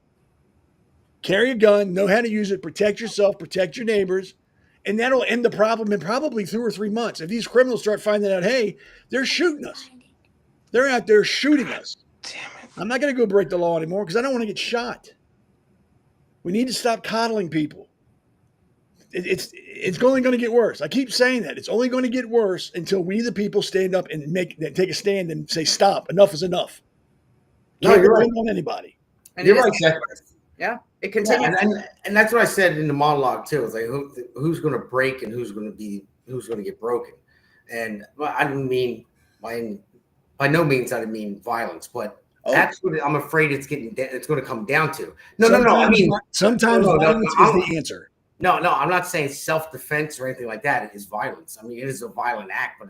Carry a gun, know how to use it, protect yourself, protect your neighbors. And that'll end the problem in probably 2 or 3 months. If these criminals start finding out, hey, they're shooting us. They're out there shooting us. Damn it. I'm not going to go break the law anymore because I don't want to get shot. We need to stop coddling people. It's only going to get worse. I keep saying that. It's only going to get worse until we, the people, stand up and take a stand and say, stop. Enough is enough. Can't depend on anybody. And you're right, Seth. Yeah, it continues. Yeah, and that's what I said in the monologue too. It's like who's going to break and who's going to get broken. And I didn't mean by no means I didn't mean violence, but that's what I'm afraid it's going to come down to. No. I mean, sometimes violence is the answer. No, I'm not saying self-defense or anything like that. It is violence. I mean, it is a violent act,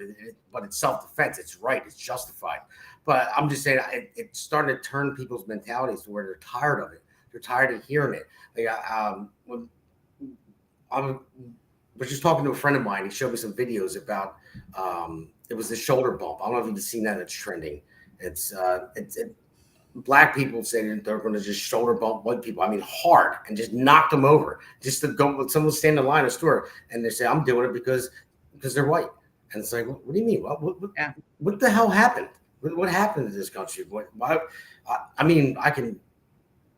but it's self-defense. It's right. It's justified. But I'm just saying it's starting to turn people's mentalities to where they're tired of it. They're tired of hearing it. Like, when I was just talking to a friend of mine. He showed me some videos about it was the shoulder bump. I don't know if you've seen that. It's trending. It's black people saying they're going to just shoulder bump white people. I mean, hard, and just knock them over. Just to go, someone stand in line at a store and they say, "I'm doing it because they're white." And it's like, what do you mean? What the hell happened? What happened to this country? I mean, I can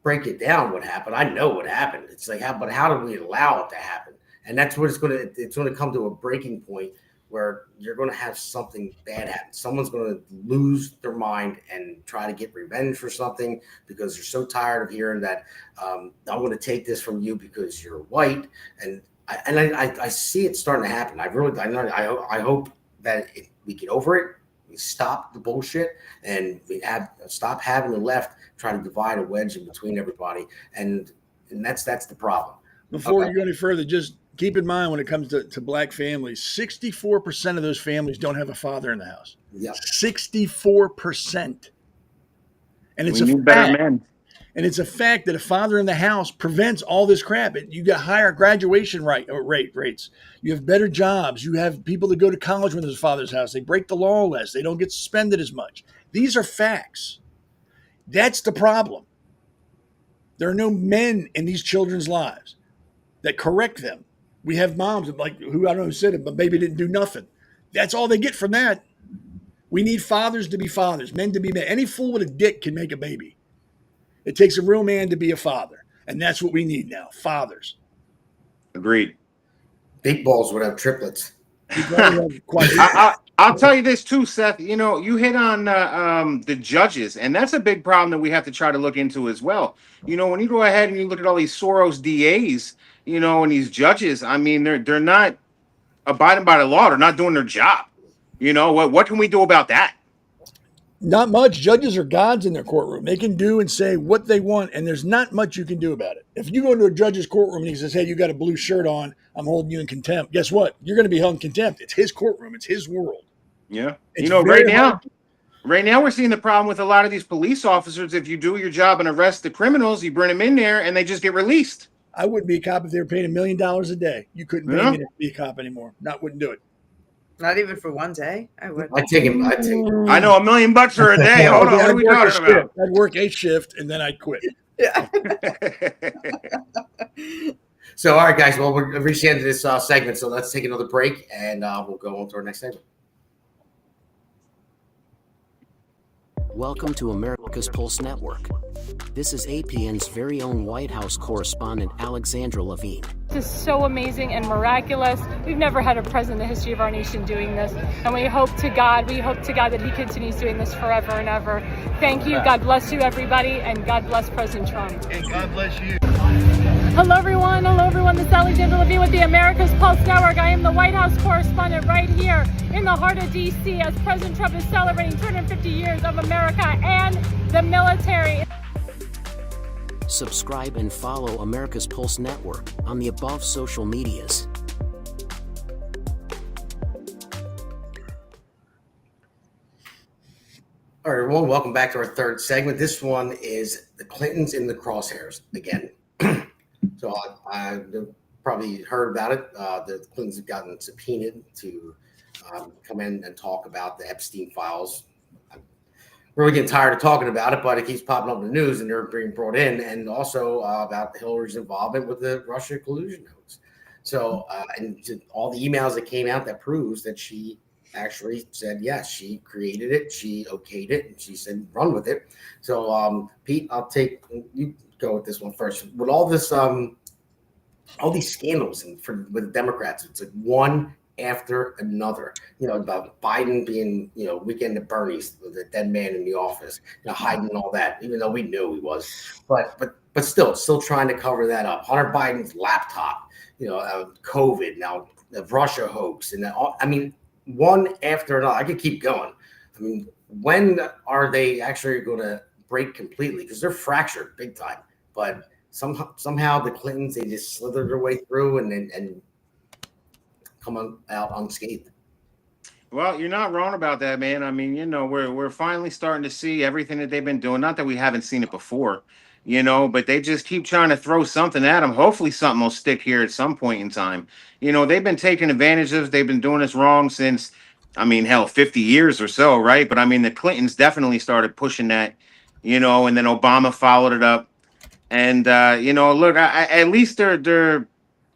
break it down. What happened? I know what happened. It's like, how do we allow it to happen? And that's what it's going to come to a breaking point where you're going to have something bad happen. Someone's going to lose their mind and try to get revenge for something because they're so tired of hearing that I'm going to take this from you because you're white. And I see it starting to happen. I hope that we get over it. We stop the bullshit and stop having the left try to divide a wedge in between everybody. And that's the problem. Before you go any further, just keep in mind when it comes to black families, 64% of those families don't have a father in the house. Yeah. 64%. And it's a fact that a father in the house prevents all this crap. You got higher graduation rates. You have better jobs. You have people that go to college when there's a father's house. They break the law less. They don't get suspended as much. These are facts. That's the problem. There are no men in these children's lives that correct them. We have moms who I don't know who said it, but baby didn't do nothing. That's all they get from that. We need fathers to be fathers, men to be men. Any fool with a dick can make a baby. It takes a real man to be a father. And that's what we need now. Fathers. Agreed. Big balls would have triplets. I'll tell you this too, Seth. You know, you hit on the judges, and that's a big problem that we have to try to look into as well. You know, when you go ahead and you look at all these Soros DAs, you know, and these judges, I mean, they're not abiding by the law. They're not doing their job. You know, what can we do about that? Not much. Judges are gods in their courtroom. They can do and say what they want, and there's not much you can do about it. If you go into a judge's courtroom and he says, hey, you got a blue shirt on, I'm holding you in contempt, guess what? You're going to be held in contempt. It's his courtroom. It's his world. Yeah. It's you know, right Right now, we're seeing the problem with a lot of these police officers. If you do your job and arrest the criminals, you bring them in there and they just get released. I wouldn't be a cop if they were paying $1 million a day. You couldn't pay me to be a cop anymore. Wouldn't do it. Not even for one day. I would. I take him. I know $1 million for a day. Hold on, what are we talking about? I'd work a shift and then I'd quit. Yeah. So, all right, guys. Well, we're reached the end of this segment, so let's take another break, and we'll go on to our next segment. Welcome to America's Pulse Network. This is APN's very own White House correspondent, Alexandra Levine. This is so amazing and miraculous. We've never had a president in the history of our nation doing this. And we hope to God that he continues doing this forever and ever. Thank you. God bless you, everybody. And God bless President Trump. And God bless you. Hello, everyone. This is Alexandra Levine with the America's Pulse Network. I am the White House correspondent right here in the heart of D.C. as President Trump is celebrating 250 years of America and the military. Subscribe and follow America's Pulse Network on the above social medias. All right, everyone, welcome back to our third segment. This one is the Clintons in the crosshairs again. So I probably heard about it. The Clintons have gotten subpoenaed to come in and talk about the Epstein files. I'm really getting tired of talking about it, but it keeps popping up in the news and they're being brought in, and also about Hillary's involvement with the Russia collusion hoax. So, and all the emails that came out that proves that she actually said, yes, she created it, she okayed it, and she said, run with it. So, Pete, I'll take you. Go with this one first. With all this, all these scandals with the Democrats, it's like one after another. You know, about Biden being, weekend at Bernie's, with the dead man in the office, hiding all that, even though we knew he was. But still trying to cover that up. Hunter Biden's laptop, COVID, now the Russia hoax, and one after another. I could keep going. I mean, when are they actually going to break completely? Because they're fractured big time. But somehow the Clintons, they just slithered their way through and come out unscathed. Well, you're not wrong about that, man. I mean, we're finally starting to see everything that they've been doing. Not that we haven't seen it before, but they just keep trying to throw something at them. Hopefully something will stick here at some point in time. They've been taking advantage of, they've been doing this wrong since, 50 years or so, right? But the Clintons definitely started pushing that, and then Obama followed it up. And look, at least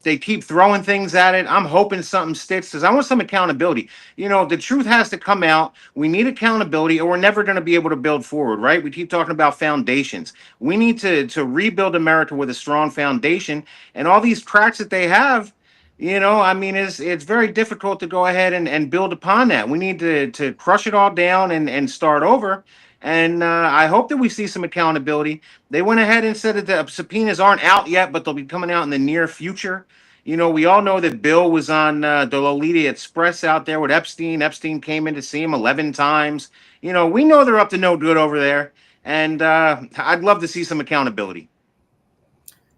they keep throwing things at it. I'm hoping something sticks because I want some accountability. The truth has to come out. We need accountability, or we're never going to be able to build forward, right? We keep talking about foundations. We need to rebuild America with a strong foundation. And all these cracks that they have, it's very difficult to go ahead and build upon that. We need to crush it all down and start over. And I hope that we see some accountability. They went ahead and said that the subpoenas aren't out yet, but they'll be coming out in the near future. We all know that Bill was on the Lolita Express out there with Epstein. Epstein came in to see him 11 times. We know they're up to no good over there. And I'd love to see some accountability.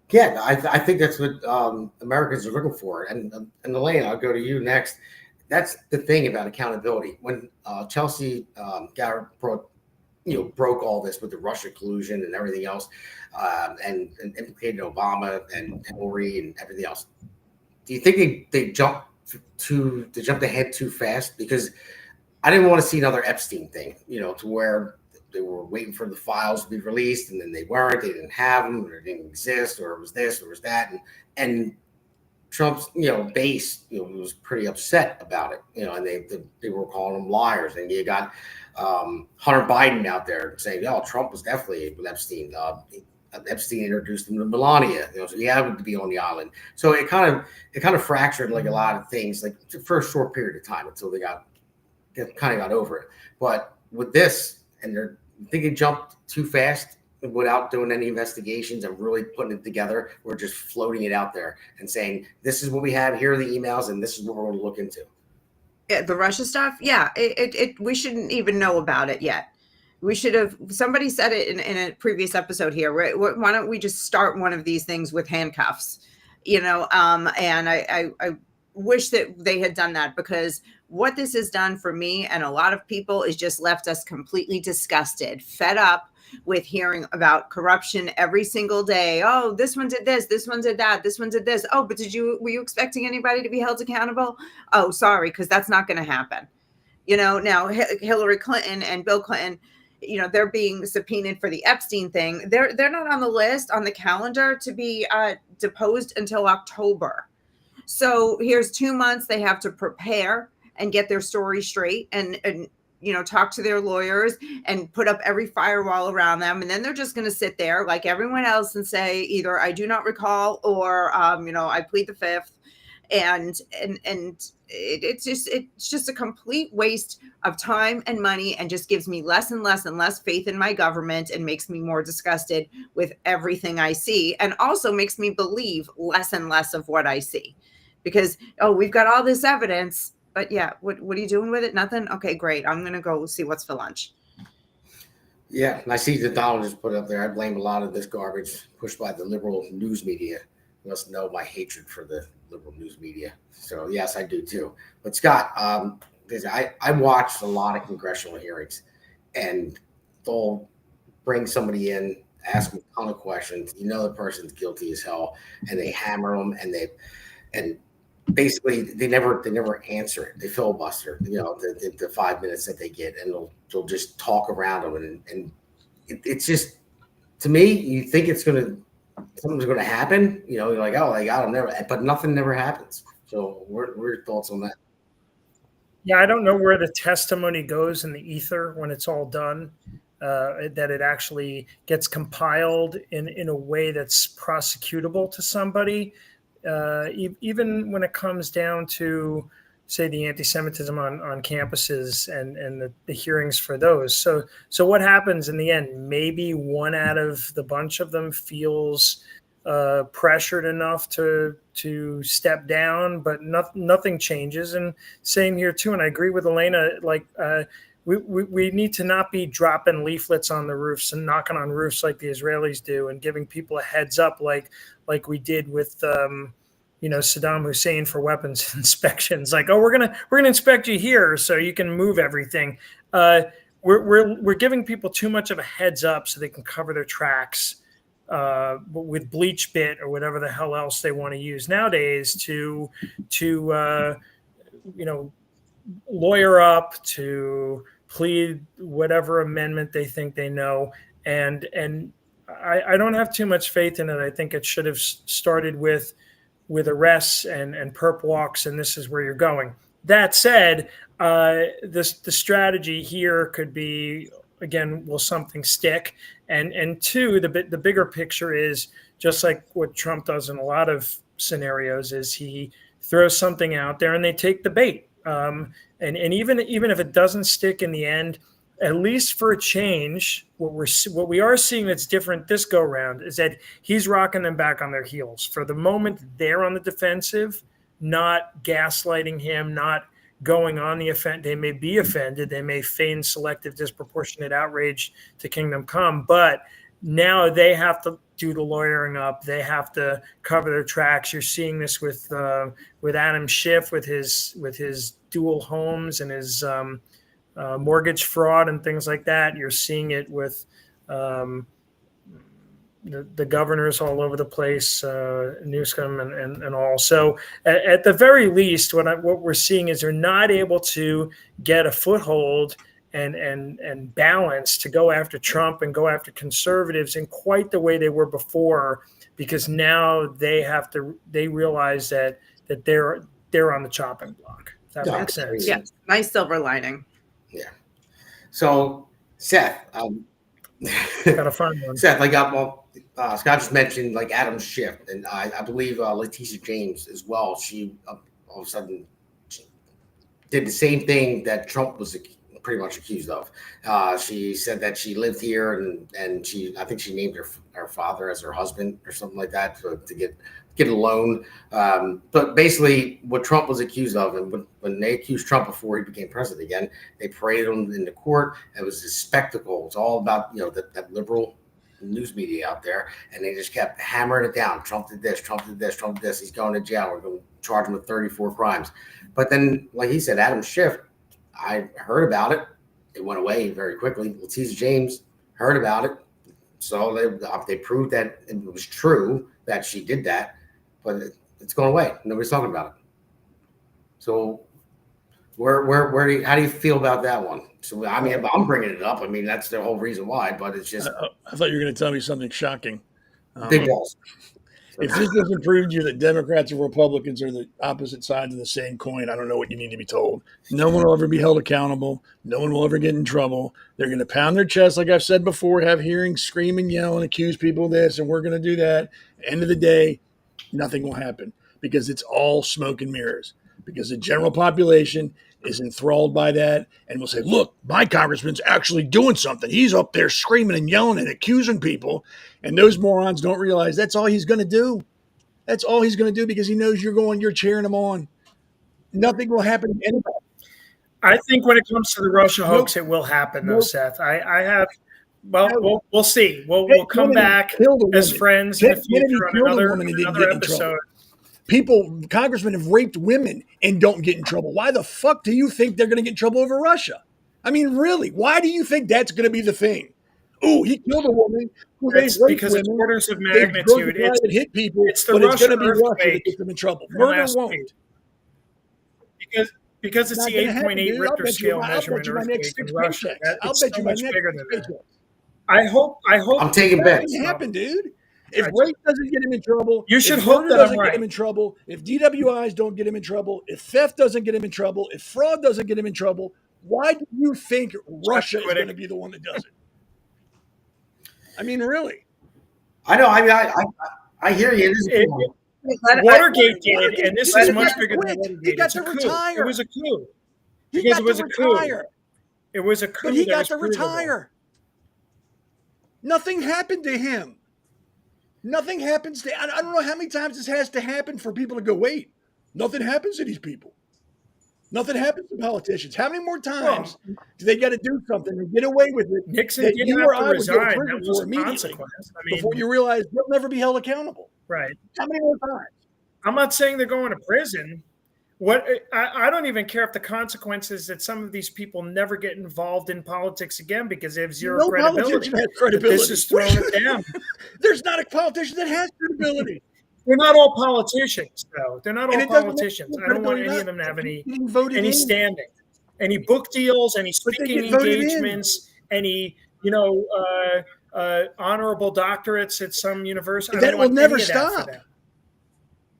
Yeah, I think that's what Americans are looking for. And Elena, I'll go to you next. That's the thing about accountability. When Chelsea Garrett broke all this with the Russia collusion and everything else, and implicated Obama and Hillary and everything else. Do you think they jumped ahead too fast? Because I didn't want to see another Epstein thing, to where they were waiting for the files to be released and then they weren't, they didn't have them, or they didn't exist, or it was this, or it was that, and Trump's, base, was pretty upset about it, and they were calling them liars, and you got Hunter Biden out there saying, Trump was definitely with Epstein. Epstein introduced him to Melania, so he happened to be on the island. So it kind of fractured like a lot of things, like for a short period of time until they kind of got over it. But with this, and I think they jumped too fast without doing any investigations and really putting it together. We're just floating it out there and saying, this is what we have, here are the emails, and this is what we're going to look into. Yeah, the Russia stuff. Yeah, we shouldn't even know about it yet. We should have. Somebody said it in a previous episode here. Right? Why don't we just start one of these things with handcuffs? And I wish that they had done that, because what this has done for me and a lot of people is just left us completely disgusted, fed up with hearing about corruption every single day. Oh, this one did this, this one did that, this one did this. Oh, but were you expecting anybody to be held accountable? Oh, sorry, because that's not going to happen. Now Hillary Clinton and Bill Clinton, they're being subpoenaed for the Epstein thing. They're not on the list, on the calendar to be deposed until October. So here's 2 months they have to prepare and get their story straight and talk to their lawyers and put up every firewall around them. And then they're just going to sit there like everyone else and say either I do not recall or, I plead the fifth. And it's just a complete waste of time and money, and just gives me less and less and less faith in my government, and makes me more disgusted with everything I see, and also makes me believe less and less of what I see, because, we've got all this evidence, but yeah, what are you doing with it? Nothing? Okay, great. I'm going to go see what's for lunch. Yeah, and I see that Donald just put up there. I blame a lot of this garbage pushed by the liberal news media. You must know my hatred for the liberal news media. So yes, I do too. But Scott, I watched a lot of congressional hearings, and they'll bring somebody in, ask them a ton of questions. The person's guilty as hell, and they hammer them, and basically they never answer it. They filibuster, the 5 minutes that they get, and they'll just talk around them, and it's just, to me, you think something's going to happen, you're like, oh, I got them, never, but nothing never happens. So what are your thoughts on that? Yeah, I don't know where the testimony goes in the ether when it's all done, that it actually gets compiled in a way that's prosecutable to somebody. Even when it comes down to, say, the anti-Semitism on campuses and the hearings for those. So what happens in the end? Maybe one out of the bunch of them feels pressured enough to step down, but nothing changes. And same here too. And I agree with Elena. Like we need to not be dropping leaflets on the roofs and knocking on roofs like the Israelis do, and giving people a heads up like we did with Saddam Hussein for weapons inspections. Like, oh, we're gonna inspect you here so you can move everything. We're giving people too much of a heads up so they can cover their tracks with bleach bit or whatever the hell else they want to use nowadays to lawyer up, to plead whatever amendment they think they know. And I don't have too much faith in it. I think it should have started with arrests and perp walks, and this is where you're going. That said, the strategy here could be, again, will something stick? And two, the bigger picture is just like what Trump does in a lot of scenarios, is he throws something out there and they take the bait. And even if it doesn't stick in the end, at least for a change, what we are seeing that's different this go round is that he's rocking them back on their heels. For the moment, they're on the defensive, not gaslighting him, not going on the offense. They may be offended. They may feign selective disproportionate outrage to kingdom come, but now they have to do the lawyering up. They have to cover their tracks. You're seeing this with Adam Schiff, with his dual homes and his mortgage fraud and things like that. You're seeing it with the governors all over the place, Newsom and all. So at the very least, what we're seeing is they're not able to get a foothold and balance to go after Trump and go after conservatives in quite the way they were before, because now they realize that they're on the chopping block. If that makes sense. Yeah, nice silver lining. Yeah. So Seth, gotta find one. Seth, Scott just mentioned like Adam Schiff, and I believe Letitia James as well. She all of a sudden did the same thing that Trump was pretty much accused of. She said that she lived here, and I think she named her father as her husband or something like that to get a loan. But basically what Trump was accused of, and when they accused Trump before he became president again, they paraded him into court. It was a spectacle. It's all about, that liberal, news media out there, and they just kept hammering it down. Trump did this, Trump did this, Trump did this. He's going to jail. We're going to charge him with 34 crimes. But then, like he said, Adam Schiff, I heard about it. It went away very quickly. Letitia James heard about it. So they proved that it was true that she did that, but it's going away. Nobody's talking about it. So how do you feel about that one? So, I mean, I'm bringing it up. I mean, that's the whole reason why, but it's just. I thought you were going to tell me something shocking. Big balls. If this doesn't prove to you that Democrats and Republicans are the opposite sides of the same coin, I don't know what you need to be told. No one will ever be held accountable. No one will ever get in trouble. They're going to pound their chest, like I've said before, have hearings, scream and yell and accuse people of this, and we're going to do that. End of the day, nothing will happen because it's all smoke and mirrors. Because the general population is enthralled by that and will say, look, my congressman's actually doing something. He's up there screaming and yelling and accusing people. And those morons don't realize that's all he's going to do. That's all he's going to do because he knows you're cheering him on. Nothing will happen to anybody. I think when it comes to the Russia hoax, it will happen, though, Seth. I have. Well, we'll see. We'll come back as friends in the future on another episode. Congressmen have raped women and don't get in trouble. Why the fuck do you think they're going to get in trouble over Russia? I mean, really, why do you think that's going to be the thing? Oh, he killed a woman. It's because it's orders of magnitude. It hit people, it's the but Russia it's going to be Russia that earthquake gets them in trouble. Murder won't. Because it's the 8.8 Richter scale measurement earthquake in Russia. It's so much bigger than that. I hope. I'm taking bets. Nothing happened, dude. If rape doesn't get him in trouble, you should if hope that doesn't I'm right. Get him in trouble, if DWIs don't get him in trouble, if theft doesn't get him in trouble, if fraud doesn't get him in trouble, why do you think Russia is going to be the one that does it? I mean, really. I know. I mean, I hear you. Watergate did it, and this is much bigger than Watergate. He got to retire. It was a coup. He got to retire. It was a coup. But he got to retire. Nothing happened to him. Nothing happens to. I don't know how many times this has to happen for people to go, wait, nothing happens to these people. Nothing happens to politicians. How many more times do they got to do something and get away with it? Nixon that didn't you have or to I would resign. get in That prison was for a immediately consequence. I mean, before you realize they'll never be held accountable. Right. How many more times? I'm not saying they're going to prison. I don't even care if the consequences that some of these people never get involved in politics again because they have zero credibility. Politician has credibility. This is throwing it down. There's not a politician that has credibility. They're not all politicians, though. They're not all politicians. I don't want any of them to have any standing, any book deals, any speaking engagements, any honorable doctorates at some university. That will never stop.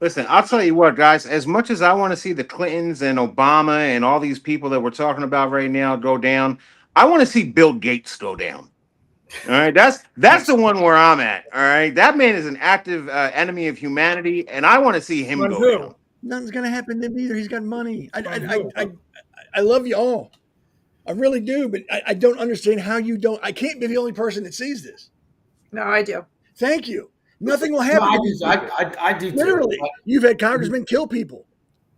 Listen, I'll tell you what, guys, as much as I want to see the Clintons and Obama and all these people that we're talking about right now go down, I want to see Bill Gates go down. All right, that's the one where I'm at. All right, that man is an active enemy of humanity, and I want to see him go down. Nothing's gonna happen to him either. He's got money. I love you all. I really do, but I don't understand how you don't. I can't be the only person that sees this. No, I do. Thank you. Nothing will happen. No, I do too. Literally, you've had congressmen kill people,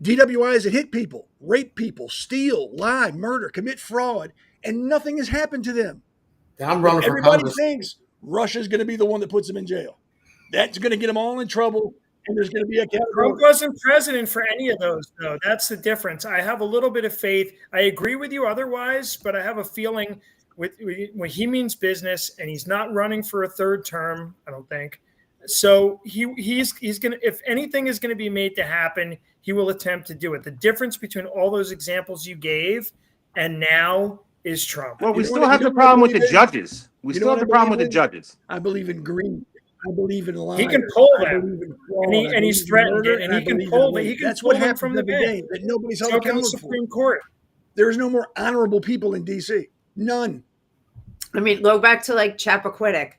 DWIs that hit people, rape people, steal, lie, murder, commit fraud, and nothing has happened to them. I'm running for Everybody Congress. thinks Russia's going to be the one that puts them in jail. That's going to get them all in trouble, and there's going to be a Trump accountability. wasn't president for any of those, though. That's the difference. I have a little bit of faith. I agree with you otherwise, but I have a feeling when he means business, and he's not running for a third term, I don't think. So he's gonna, if anything is going to be made to happen, he will attempt to do it. The difference between all those examples you gave and now is Trump. Well, we still have the problem with the judges. We still have the problem with the judges. I believe in greed. I believe in lies. He can pull them, and he's threatened it, and he can pull it. He can pull them from the bank. That nobody's held So can the accountable for. Supreme Court. There's no more honorable people in D.C. None. I mean, go back to like Chappaquiddick.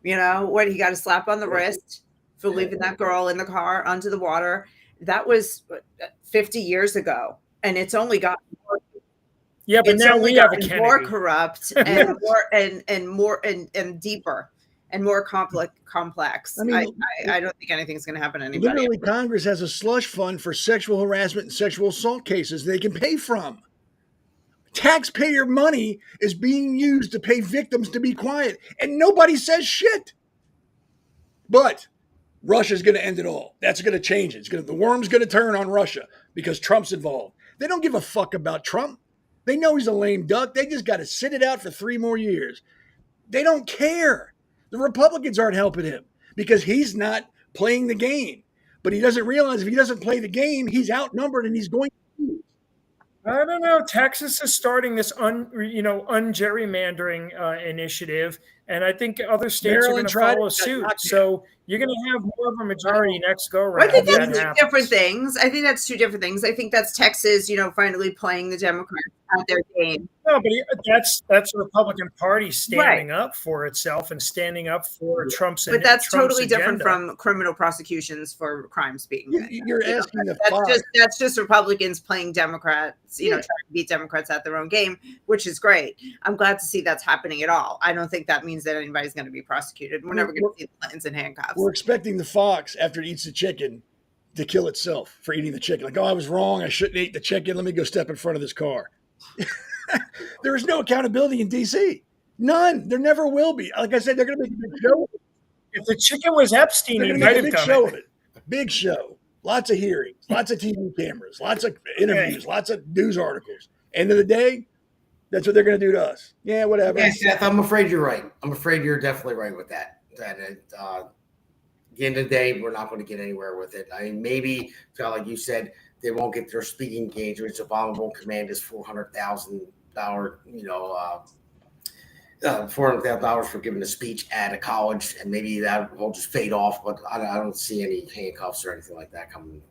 You know, what he got a slap on the wrist for leaving that girl in the car onto the water. That was 50 years ago, and it's only gotten more. Yeah, but now we have a Kennedy. More corrupt and more and deeper and more complex. I mean, I don't think anything's going to happen to anybody. Literally, Congress has a slush fund for sexual harassment and sexual assault cases they can pay from. Taxpayer money is being used to pay victims to be quiet, and nobody says shit. But Russia's going to end it all. That's going to change it. The worm's going to turn on Russia because Trump's involved. They don't give a fuck about Trump. They know he's a lame duck. They just got to sit it out for 3 more years. They don't care. The Republicans aren't helping him because he's not playing the game. But he doesn't realize if he doesn't play the game, he's outnumbered and he's going to lose. I don't know. Texas is starting this ungerrymandering initiative, and I think other states are going to follow suit. So you're going to have more of a majority next go around. I think that's two different things. I think that's Texas, finally playing the Democrats at their game. No, but that's the Republican Party standing up for itself and standing up for Trump's. But that's Trump's totally different agenda. from criminal prosecutions for crimes being. You're asking that's just Republicans playing Democrats, trying to beat Democrats at their own game, which is great. I'm glad to see that's happening at all. I don't think that means that anybody's going to be prosecuted. We're never going to see the Clintons in handcuffs. We're expecting the fox, after it eats the chicken, to kill itself for eating the chicken. Like, I was wrong. I shouldn't eat the chicken. Let me go step in front of this car. There is no accountability in D.C. None. There never will be. Like I said, they're going to make a big show. If the chicken was Epstein, they're he going to might make a have big done show it. of it. Big show. Lots of hearings. Lots of TV cameras. Lots of interviews. Lots of news articles. End of the day, that's what they're going to do to us. Yeah, whatever. Yeah, Seth, I'm afraid you're right. I'm afraid you're definitely right with that. That at the end of the day, we're not going to get anywhere with it. I mean, maybe, like you said, they won't get their speaking engagements. Obama won't command his $400,000, $400,000 for giving a speech at a college, and maybe that will just fade off. But I don't see any handcuffs or anything like that coming.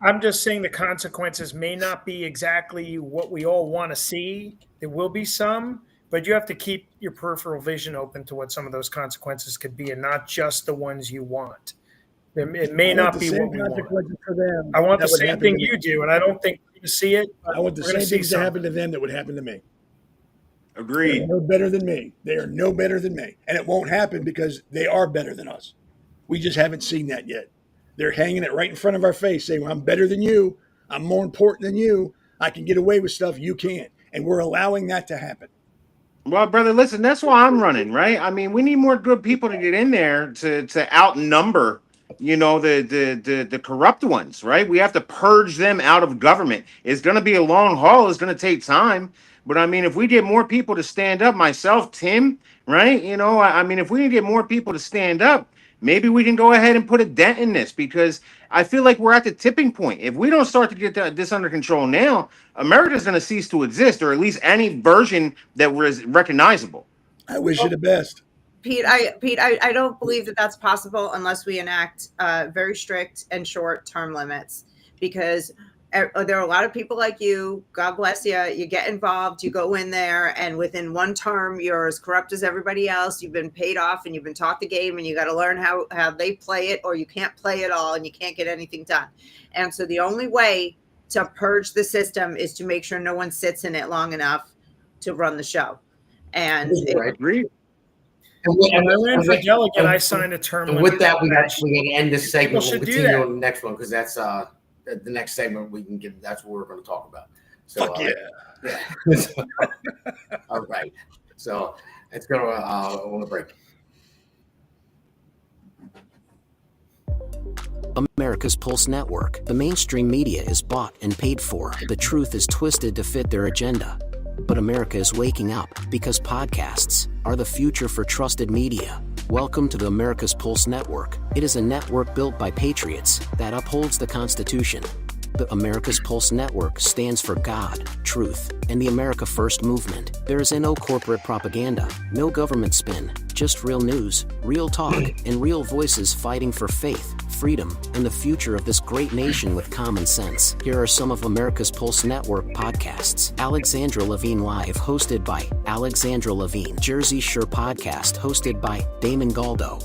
I'm just saying the consequences may not be exactly what we all want to see. There will be some, but you have to keep your peripheral vision open to what some of those consequences could be, and not just the ones you want. It may not be what we want. For them, I want the same thing you do, and I don't think we're going to see it. I want the same things to happen to them that would happen to me. Agreed. They're no better than me. They are no better than me. And it won't happen because they are better than us. We just haven't seen that yet. They're hanging it right in front of our face saying, well, I'm better than you. I'm more important than you. I can get away with stuff you can't. And we're allowing that to happen. Well, brother, listen, that's why I'm running, right? I mean, we need more good people to get in there to outnumber, the corrupt ones, right? We have to purge them out of government. It's going to be a long haul. It's going to take time. But I mean, if we get more people to stand up, myself, Tim, right? I mean, if we can get more people to stand up, maybe we can go ahead and put a dent in this, because I feel like we're at the tipping point. If we don't start to get this under control now, America's going to cease to exist, or at least any version that was recognizable. I wish you the best. Pete, I don't believe that that's possible unless we enact very strict and short-term limits, because there are a lot of people like you. God bless you. You get involved, you go in there, and within one term, you're as corrupt as everybody else. You've been paid off, and you've been taught the game, and you got to learn how they play it, or you can't play it all, and you can't get anything done. And so the only way to purge the system is to make sure no one sits in it long enough to run the show. And I agree. And I ran for delegate. I signed a term and limit. with that, we got to end this segment. People We'll should do continue that. on the next one because that's the next segment we can get. That's what we're going to talk about. So, Fuck yeah. Yeah. All right. So let's go on a break. America's Pulse Network. The mainstream media is bought and paid for. The truth is twisted to fit their agenda. But America is waking up because podcasts are the future for trusted media. Welcome to the America's Pulse Network. It is a network built by patriots that upholds the Constitution. The America's Pulse Network stands for God, truth, and the America First movement. There is no corporate propaganda, no government spin, just real news, real talk, and real voices fighting for faith, freedom, and the future of this great nation with common sense. Here are some of America's Pulse Network podcasts. Alexandra Levine Live, hosted by Alexandra Levine. Jersey Shore Podcast, hosted by Damon Galdo.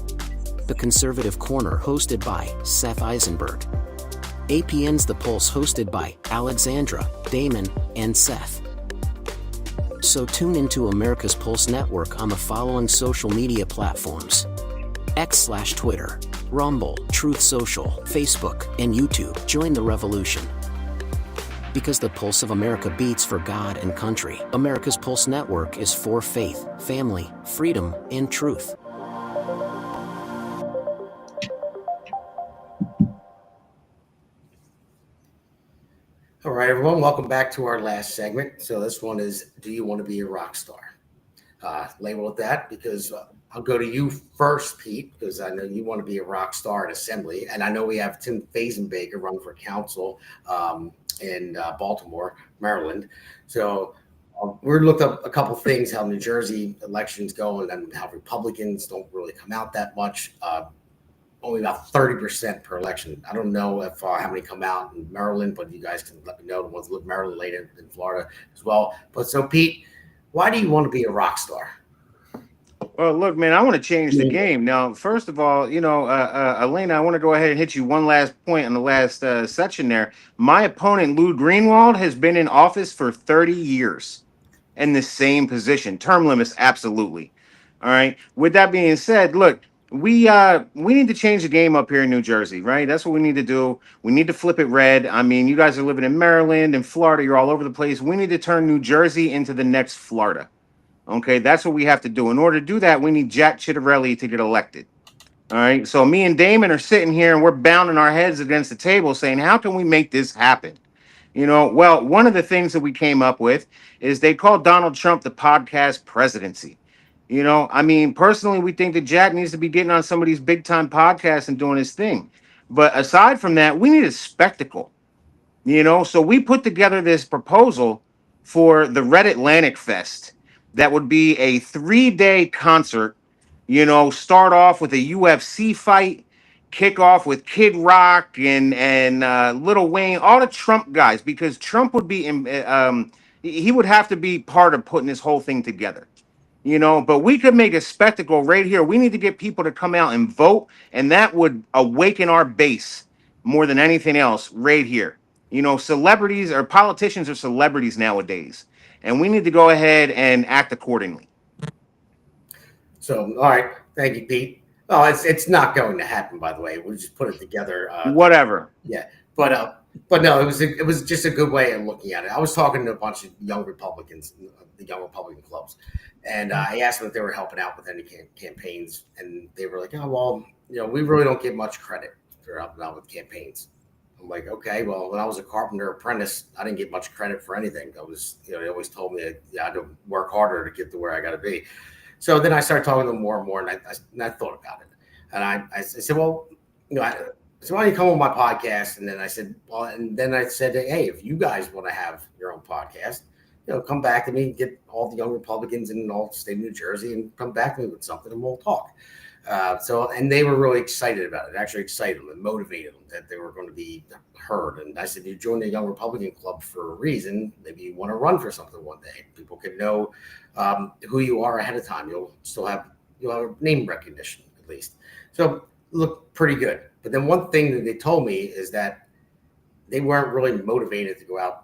The Conservative Corner, hosted by Seth Eisenberg. APN's The Pulse, hosted by Alexandra, Damon, and Seth. So tune into America's Pulse Network on the following social media platforms: X/Twitter, Rumble, Truth Social, Facebook, and YouTube. Join the revolution. Because the pulse of America beats for God and country. America's Pulse Network is for faith, family, freedom, and truth. All right, everyone, welcome back to our last segment. So this one is, do you want to be a rock star? Label it that because I'll go to you first, Pete, because I know you want to be a rock star in Assembly. And I know we have Tim Fazenbaker running for council in Baltimore, Maryland. So we looked up a couple things, how New Jersey elections go and how Republicans don't really come out that much. Only about 30% per election. I don't know if how many come out in Maryland, but you guys can let me know the ones who live in Maryland, later in Florida as well. But so, Pete, why do you want to be a rock star? Well, look, man, I want to change the game. Now, first of all, Elena, I want to go ahead and hit you one last point on the last section there. My opponent, Lou Greenwald, has been in office for 30 years in the same position. Term limits, absolutely. All right. With that being said, look, we need to change the game up here in New Jersey, right? That's what we need to do. We need to flip it red. I mean, you guys are living in Maryland and Florida. You're all over the place. We need to turn New Jersey into the next Florida. Okay, that's what we have to do. In order to do that, we need Jack Chitterelli to get elected. All right. So me and Damon are sitting here and we're pounding our heads against the table saying, how can we make this happen? Well, one of the things that we came up with is they call Donald Trump the podcast presidency. I mean, personally, we think that Jack needs to be getting on some of these big time podcasts and doing his thing. But aside from that, we need a spectacle. So we put together this proposal for the Red Atlantic Fest that would be a 3-day concert. Start off with a UFC fight, kick off with Kid Rock and Lil Wayne, all the Trump guys, because Trump would be he would have to be part of putting this whole thing together. But we could make a spectacle right here. We need to get people to come out and vote, and that would awaken our base more than anything else right here. Celebrities or politicians are celebrities nowadays, and we need to go ahead and act accordingly. So, all right. Thank you, Pete. Oh, it's not going to happen, by the way. We just put it together. Whatever. Yeah. But no, it was just a good way of looking at it. I was talking to a bunch of young Republicans, the young Republican clubs, and I asked them if they were helping out with any campaigns, and they were like, "Oh, well, we really don't get much credit for helping out with campaigns." I'm like, okay, well, when I was a carpenter apprentice, I didn't get much credit for anything. I was, they always told me that I had to work harder to get to where I got to be. So then I started talking to them more and more, and I thought about it, and I said, well, so why don't you come on my podcast? And then I said, well, and then I said, hey, if you guys want to have your own podcast, come back to me, get all the young Republicans in all the state of New Jersey, and come back to me with something, and we'll talk. And they were really excited about it. It actually excited them and motivated them that they were going to be heard. And I said, you joined the Young Republican Club for a reason. Maybe you want to run for something one day. People can know who you are ahead of time. You'll have name recognition at least. So look pretty good. But then one thing that they told me is that they weren't really motivated to go out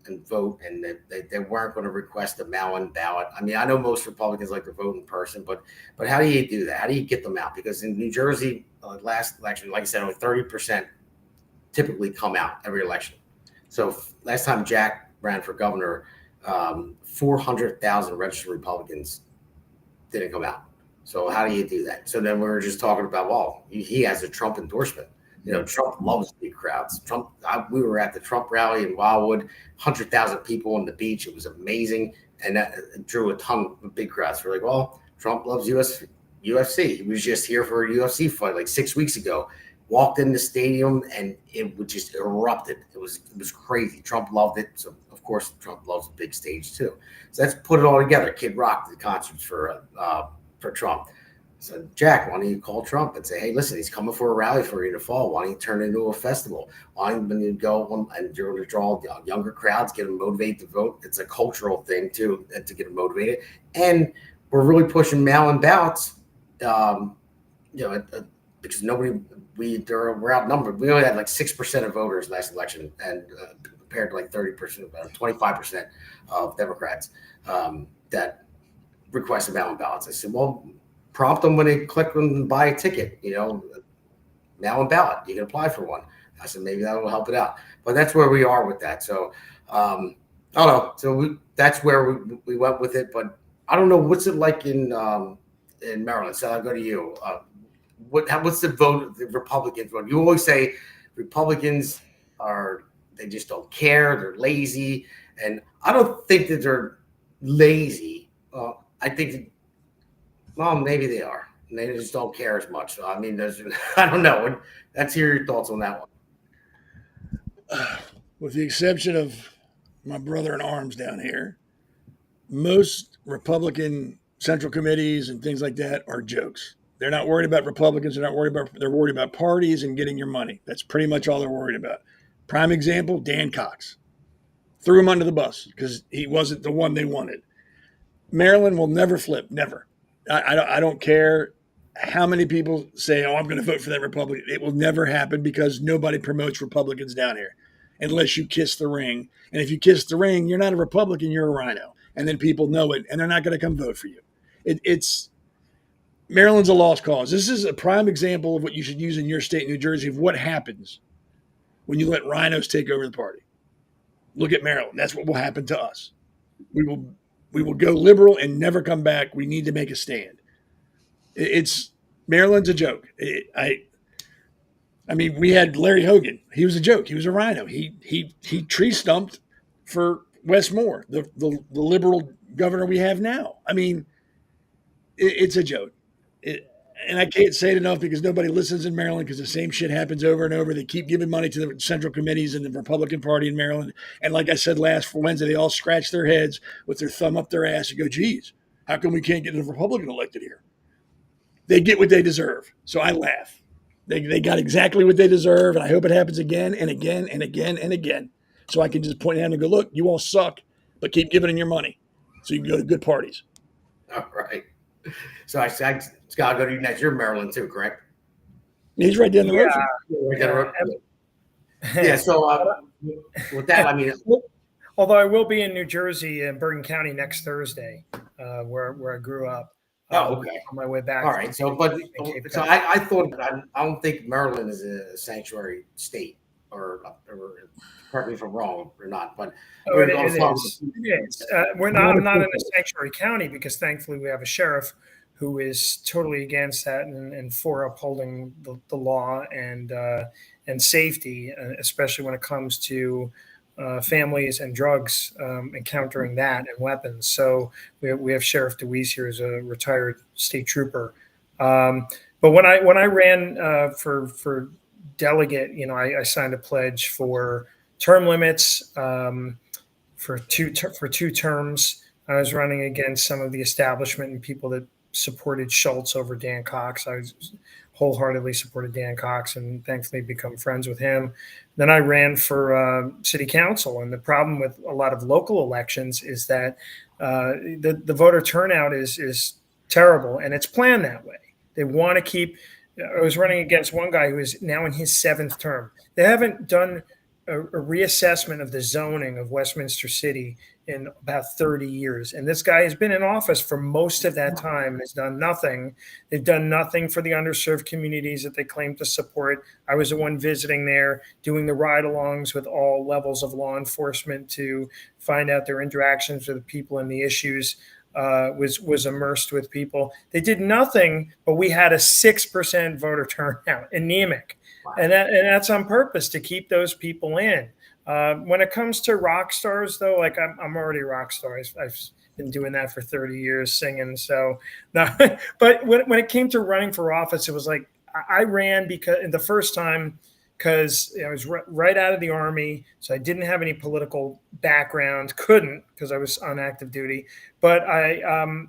and vote, and they weren't going to request a mail-in ballot. I mean, I know most Republicans like to vote in person, but how do you do that? How do you get them out? Because in New Jersey, last election, like I said, only 30% typically come out every election. So last time Jack ran for governor, 400,000 registered Republicans didn't come out. So how do you do that? So then we were just talking about, well, he has a Trump endorsement. Trump loves big crowds. We were at the Trump rally in Wildwood, 100,000 people on the beach. It was amazing. And that drew a ton of big crowds. We're like, well, Trump loves UFC. He was just here for a UFC fight like 6 weeks ago. Walked in the stadium and it would just erupted. It was crazy. Trump loved it. So of course Trump loves a big stage too. So let's put it all together. Kid Rock did concerts for Trump. So Jack, why don't you call Trump and say, hey, listen, he's coming for a rally for you in the fall. Why don't you turn it into a festival? Why don't you go and you're going to draw younger crowds, get them motivated to vote? It's a cultural thing too, to get them motivated. And we're really pushing mail-in ballots, because we're outnumbered. We only had like 6% of voters last election, and compared to like 30%, 25% of Democrats that requested mail-in ballots. I said, well, prompt them when they click and buy a ticket, mail-in ballot. You can apply for one. I said, maybe that will help it out. But that's where we are with that. So, I don't know. So that's where we went with it. But I don't know. What's it like in Maryland? So I'll go to you. What's the vote, the Republicans vote? You always say Republicans they just don't care. They're lazy. And I don't think that they're lazy. I think that, well, maybe they are. They just don't care as much. I mean, I don't know. Let's hear your thoughts on that one. With the exception of my brother in arms down here, most Republican central committees and things like that are jokes. They're not worried about Republicans. They're worried about parties and getting your money. That's pretty much all they're worried about. Prime example, Dan Cox. Threw him under the bus because he wasn't the one they wanted. Maryland will never flip, never. I don't care how many people say, oh, I'm going to vote for that Republican. It will never happen because nobody promotes Republicans down here unless you kiss the ring. And if you kiss the ring, you're not a Republican, you're a rhino. And then people know it, and they're not going to come vote for you. It's Maryland's a lost cause. This is a prime example of what you should use in your state, New Jersey, of what happens when you let rhinos take over the party. Look at Maryland. That's what will happen to us. We will go liberal and never come back. We need to make a stand. Maryland's a joke. I mean, we had Larry Hogan. He was a joke. He was a rhino. He tree stumped for Wes Moore, the liberal governor we have now. I mean, it's a joke. And I can't say it enough because nobody listens in Maryland because the same shit happens over and over. They keep giving money to the central committees and the Republican Party in Maryland. And like I said last Wednesday, they all scratch their heads with their thumb up their ass and go, geez, how come we can't get a Republican elected here? They get what they deserve. So I laugh. They got exactly what they deserve, and I hope it happens again and again and again and again. So I can just point at them and go, look, you all suck, but keep giving them your money so you can go to good parties. All right. So Scott, I'll go to you next. You're in Maryland too, correct? He's right down the road. Yeah. So with that, I mean, although I will be in New Jersey in Bergen County next Thursday, where I grew up. Okay. On my way back. All right. So I thought I don't think Maryland is a sanctuary state, or correct me if I'm wrong or not, but it is. I'm not in a sanctuary county because thankfully we have a sheriff who is totally against that and for upholding the law and safety, especially when it comes to families and drugs, encountering that and weapons. So we have Sheriff DeWeese here as a retired state trooper. But when I ran for delegate, I signed a pledge for term limits for two terms. I was running against some of the establishment and people that supported Schultz over Dan Cox. I wholeheartedly supported Dan Cox and thankfully become friends with him. Then I ran for city council. And the problem with a lot of local elections is that the voter turnout is terrible, and it's planned that way. They want to keep – I was running against one guy who is now in his 7th term. They haven't done a reassessment of the zoning of Westminster City in about 30 years. And this guy has been in office for most of that time and has done nothing. They've done nothing for the underserved communities that they claim to support. I was the one visiting there, doing the ride-alongs with all levels of law enforcement to find out their interactions with the people and the issues, was immersed with people. They did nothing, but we had a 6% voter turnout, anemic. And that's on purpose to keep those people in. When it comes to rock stars, though, like I'm already a rock star. I've been doing that for 30 years, singing. So, no, but when it came to running for office, it was like I ran because the first time because I was right out of the Army, so I didn't have any political background. Couldn't because I was on active duty. But I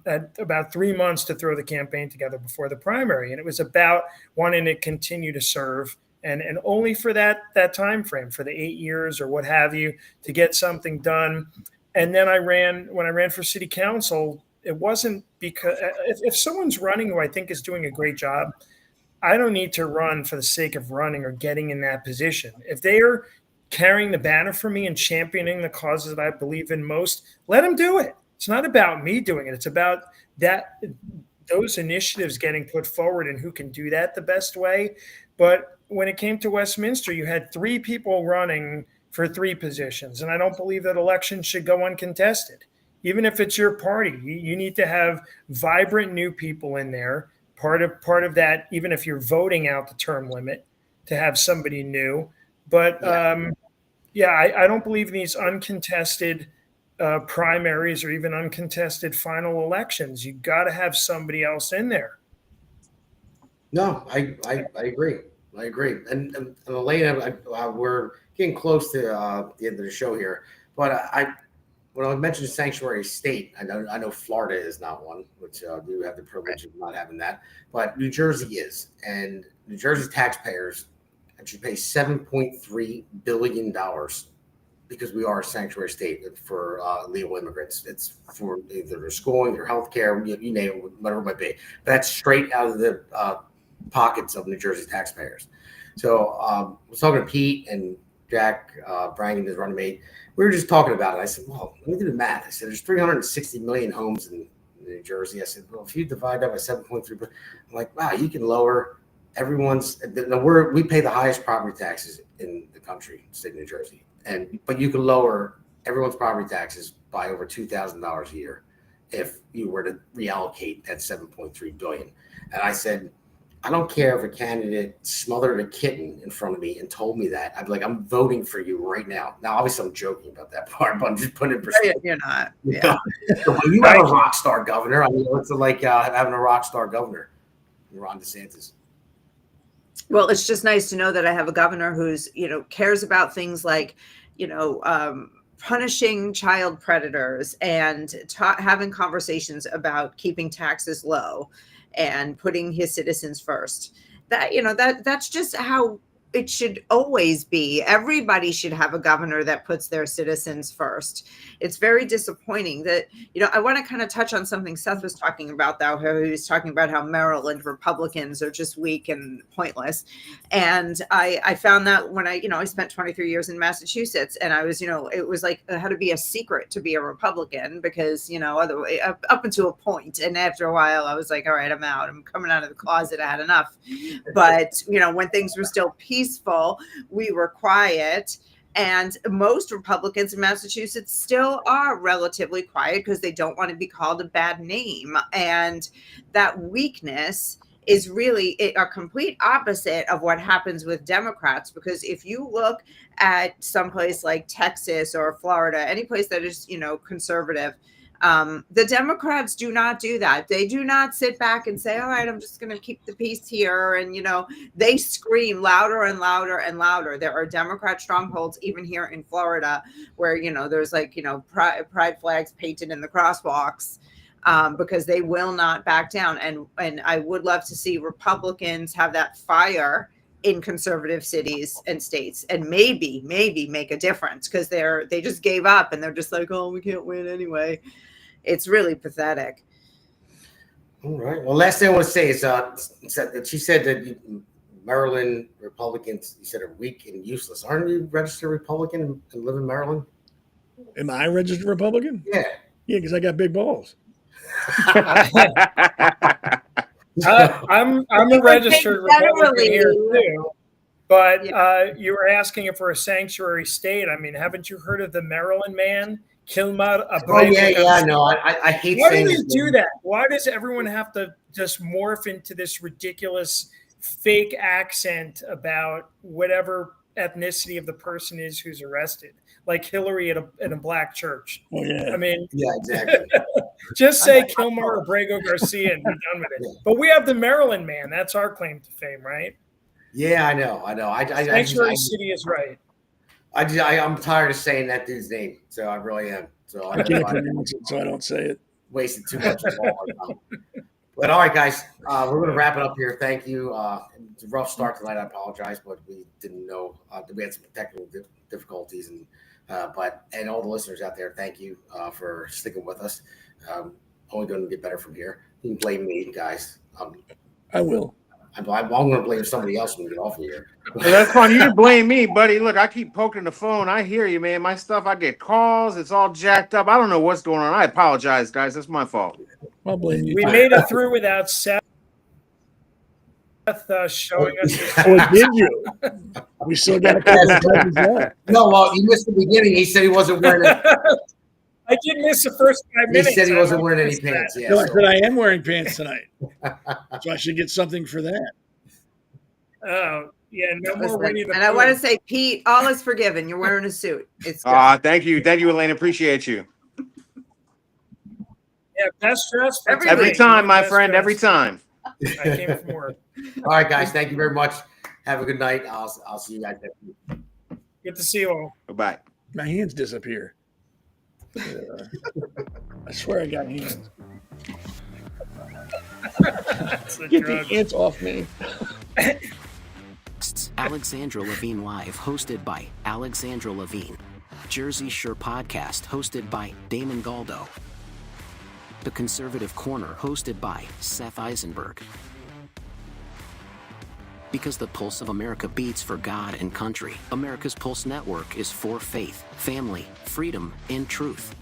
had about 3 months to throw the campaign together before the primary, and it was about wanting to continue to serve. And only for that time frame, for the 8 years or what have you, to get something done. And then when I ran for city council, it wasn't because if someone's running who I think is doing a great job, I don't need to run for the sake of running or getting in that position. If they are carrying the banner for me and championing the causes that I believe in most, let them do it. It's not about me doing it. It's about those initiatives getting put forward and who can do that the best way. But when it came to Westminster, you had 3 people running for 3 positions. And I don't believe that elections should go uncontested. Even if it's your party, you need to have vibrant new people in there. Part of that, even if you're voting out the term limit, to have somebody new. But I don't believe in these uncontested primaries or even uncontested final elections. You got to have somebody else in there. No, I agree. I agree. And Elena, we're getting close to the end of the show here. But when I mentioned sanctuary state, I know Florida is not one, which we have the privilege of not having that. But New Jersey is. And New Jersey taxpayers actually pay $7.3 billion because we are a sanctuary state for illegal immigrants. It's for either their schooling, their health care, you name it, whatever it might be. That's straight out of the pockets of New Jersey taxpayers. So I was talking to Pete and Jack Brang, his running mate. We were just talking about it. I said, well, let me do the math. I said, there's 360 million homes in New Jersey. I said, well, if you divide that by 7.3, I'm like, wow, you can lower everyone's. We pay the highest property taxes in the country, state of New Jersey. But you can lower everyone's property taxes by over $2,000 a year if you were to reallocate that 7.3 billion. And I said, I don't care if a candidate smothered a kitten in front of me and told me that. I'd be like, I'm voting for you right now. Now, obviously, I'm joking about that part, but I'm just putting it in perspective. You're not. Yeah. So when you have a rock star governor, I mean, it's like having a rock star governor, Ron DeSantis. Well, it's just nice to know that I have a governor who's, cares about things like, punishing child predators and having conversations about keeping taxes low and putting his citizens first. That's just how it should always be. Everybody should have a governor that puts their citizens first. It's very disappointing that, I want to kind of touch on something Seth was talking about, though, how he was talking about how Maryland Republicans are just weak and pointless. And I found that when I spent 23 years in Massachusetts, and I was, it was like it had to be a secret to be a Republican because, otherwise, up until a point. And after a while, I was like, all right, I'm out. I'm coming out of the closet. I had enough. But, when things were still peaceful, we were quiet. And most Republicans in Massachusetts still are relatively quiet because they don't want to be called a bad name. And that weakness is really a complete opposite of what happens with Democrats. Because if you look at someplace like Texas or Florida, any place that is, conservative, the Democrats do not do that. They do not sit back and say, all right, I'm just going to keep the peace here. And, they scream louder and louder and louder. There are Democrat strongholds, even here in Florida, where, there's like, pride flags painted in the crosswalks because they will not back down. And I would love to see Republicans have that fire in conservative cities and states and maybe make a difference because they just gave up and they're just like, oh, we can't win anyway. It's really pathetic. All right. Well, last thing I want to say is that she said that Maryland Republicans, you said, are weak and useless. Aren't you registered Republican and live in Maryland? Am I registered Republican? Yeah. Yeah, because I got big balls. I'm a registered Republican here too, but you were asking if we're a sanctuary state. I mean, haven't you heard of the Maryland man, Kilmar Abrego? Oh yeah, no, I hate. Why do they do that? Why does everyone have to just morph into this ridiculous fake accent about whatever ethnicity of the person is who's arrested? Like Hillary at a black church. Oh yeah. I mean, yeah, exactly. Just say Kilmar Abrego Garcia and be done with it. But we have the Maryland man. That's our claim to fame, right? Yeah, I know. Sanctuary City is right. I'm tired of saying that dude's name, so I really am. So I can't pronounce it, so I don't say it. Wasted too much of all our time. But all right, guys, we're going to wrap it up here. Thank you. It's a rough start tonight. I apologize, but we didn't know we had some technical difficulties, and all the listeners out there, thank you for sticking with us. Only going to get better from here. You can blame me, guys. I will. I'm going to blame somebody else when we get off of here. Well, that's fine. You can blame me, buddy. Look, I keep poking the phone. I hear you, man. My stuff, I get calls. It's all jacked up. I don't know what's going on. I apologize, guys. That's my fault. I'll blame you. We made it through without Seth showing us his Oh, did you? We still got a couple of seconds left. No, well, you missed the beginning. He said he wasn't wearing it. I did miss the first 5 He minutes. said he I wasn't don't wearing any miss that. pants. Yeah, No, I so- said I am wearing pants tonight. So I should get something for that. Oh, yeah, no more Listen, Winnie the and I want to Pooh. say, Pete, all is forgiven. You're wearing a suit. It's good. Thank you, Elena. Appreciate you. Yeah, best dress for Every today. time, my Best friend. dress. Every time. I came from work. All right, guys. Thank you very much. Have a good night. I'll see you guys next week. Good to see you all. Bye. My hands disappear. I swear I got hands. Get the hands off me. Alexandra Levine Live, hosted by Alexandra Levine. Jersey Shore Podcast, hosted by Damon Galdo. The Conservative Corner, hosted by Seth Eisenberg. Because the pulse of America beats for God and country, America's Pulse Network is for faith, family, freedom, and truth.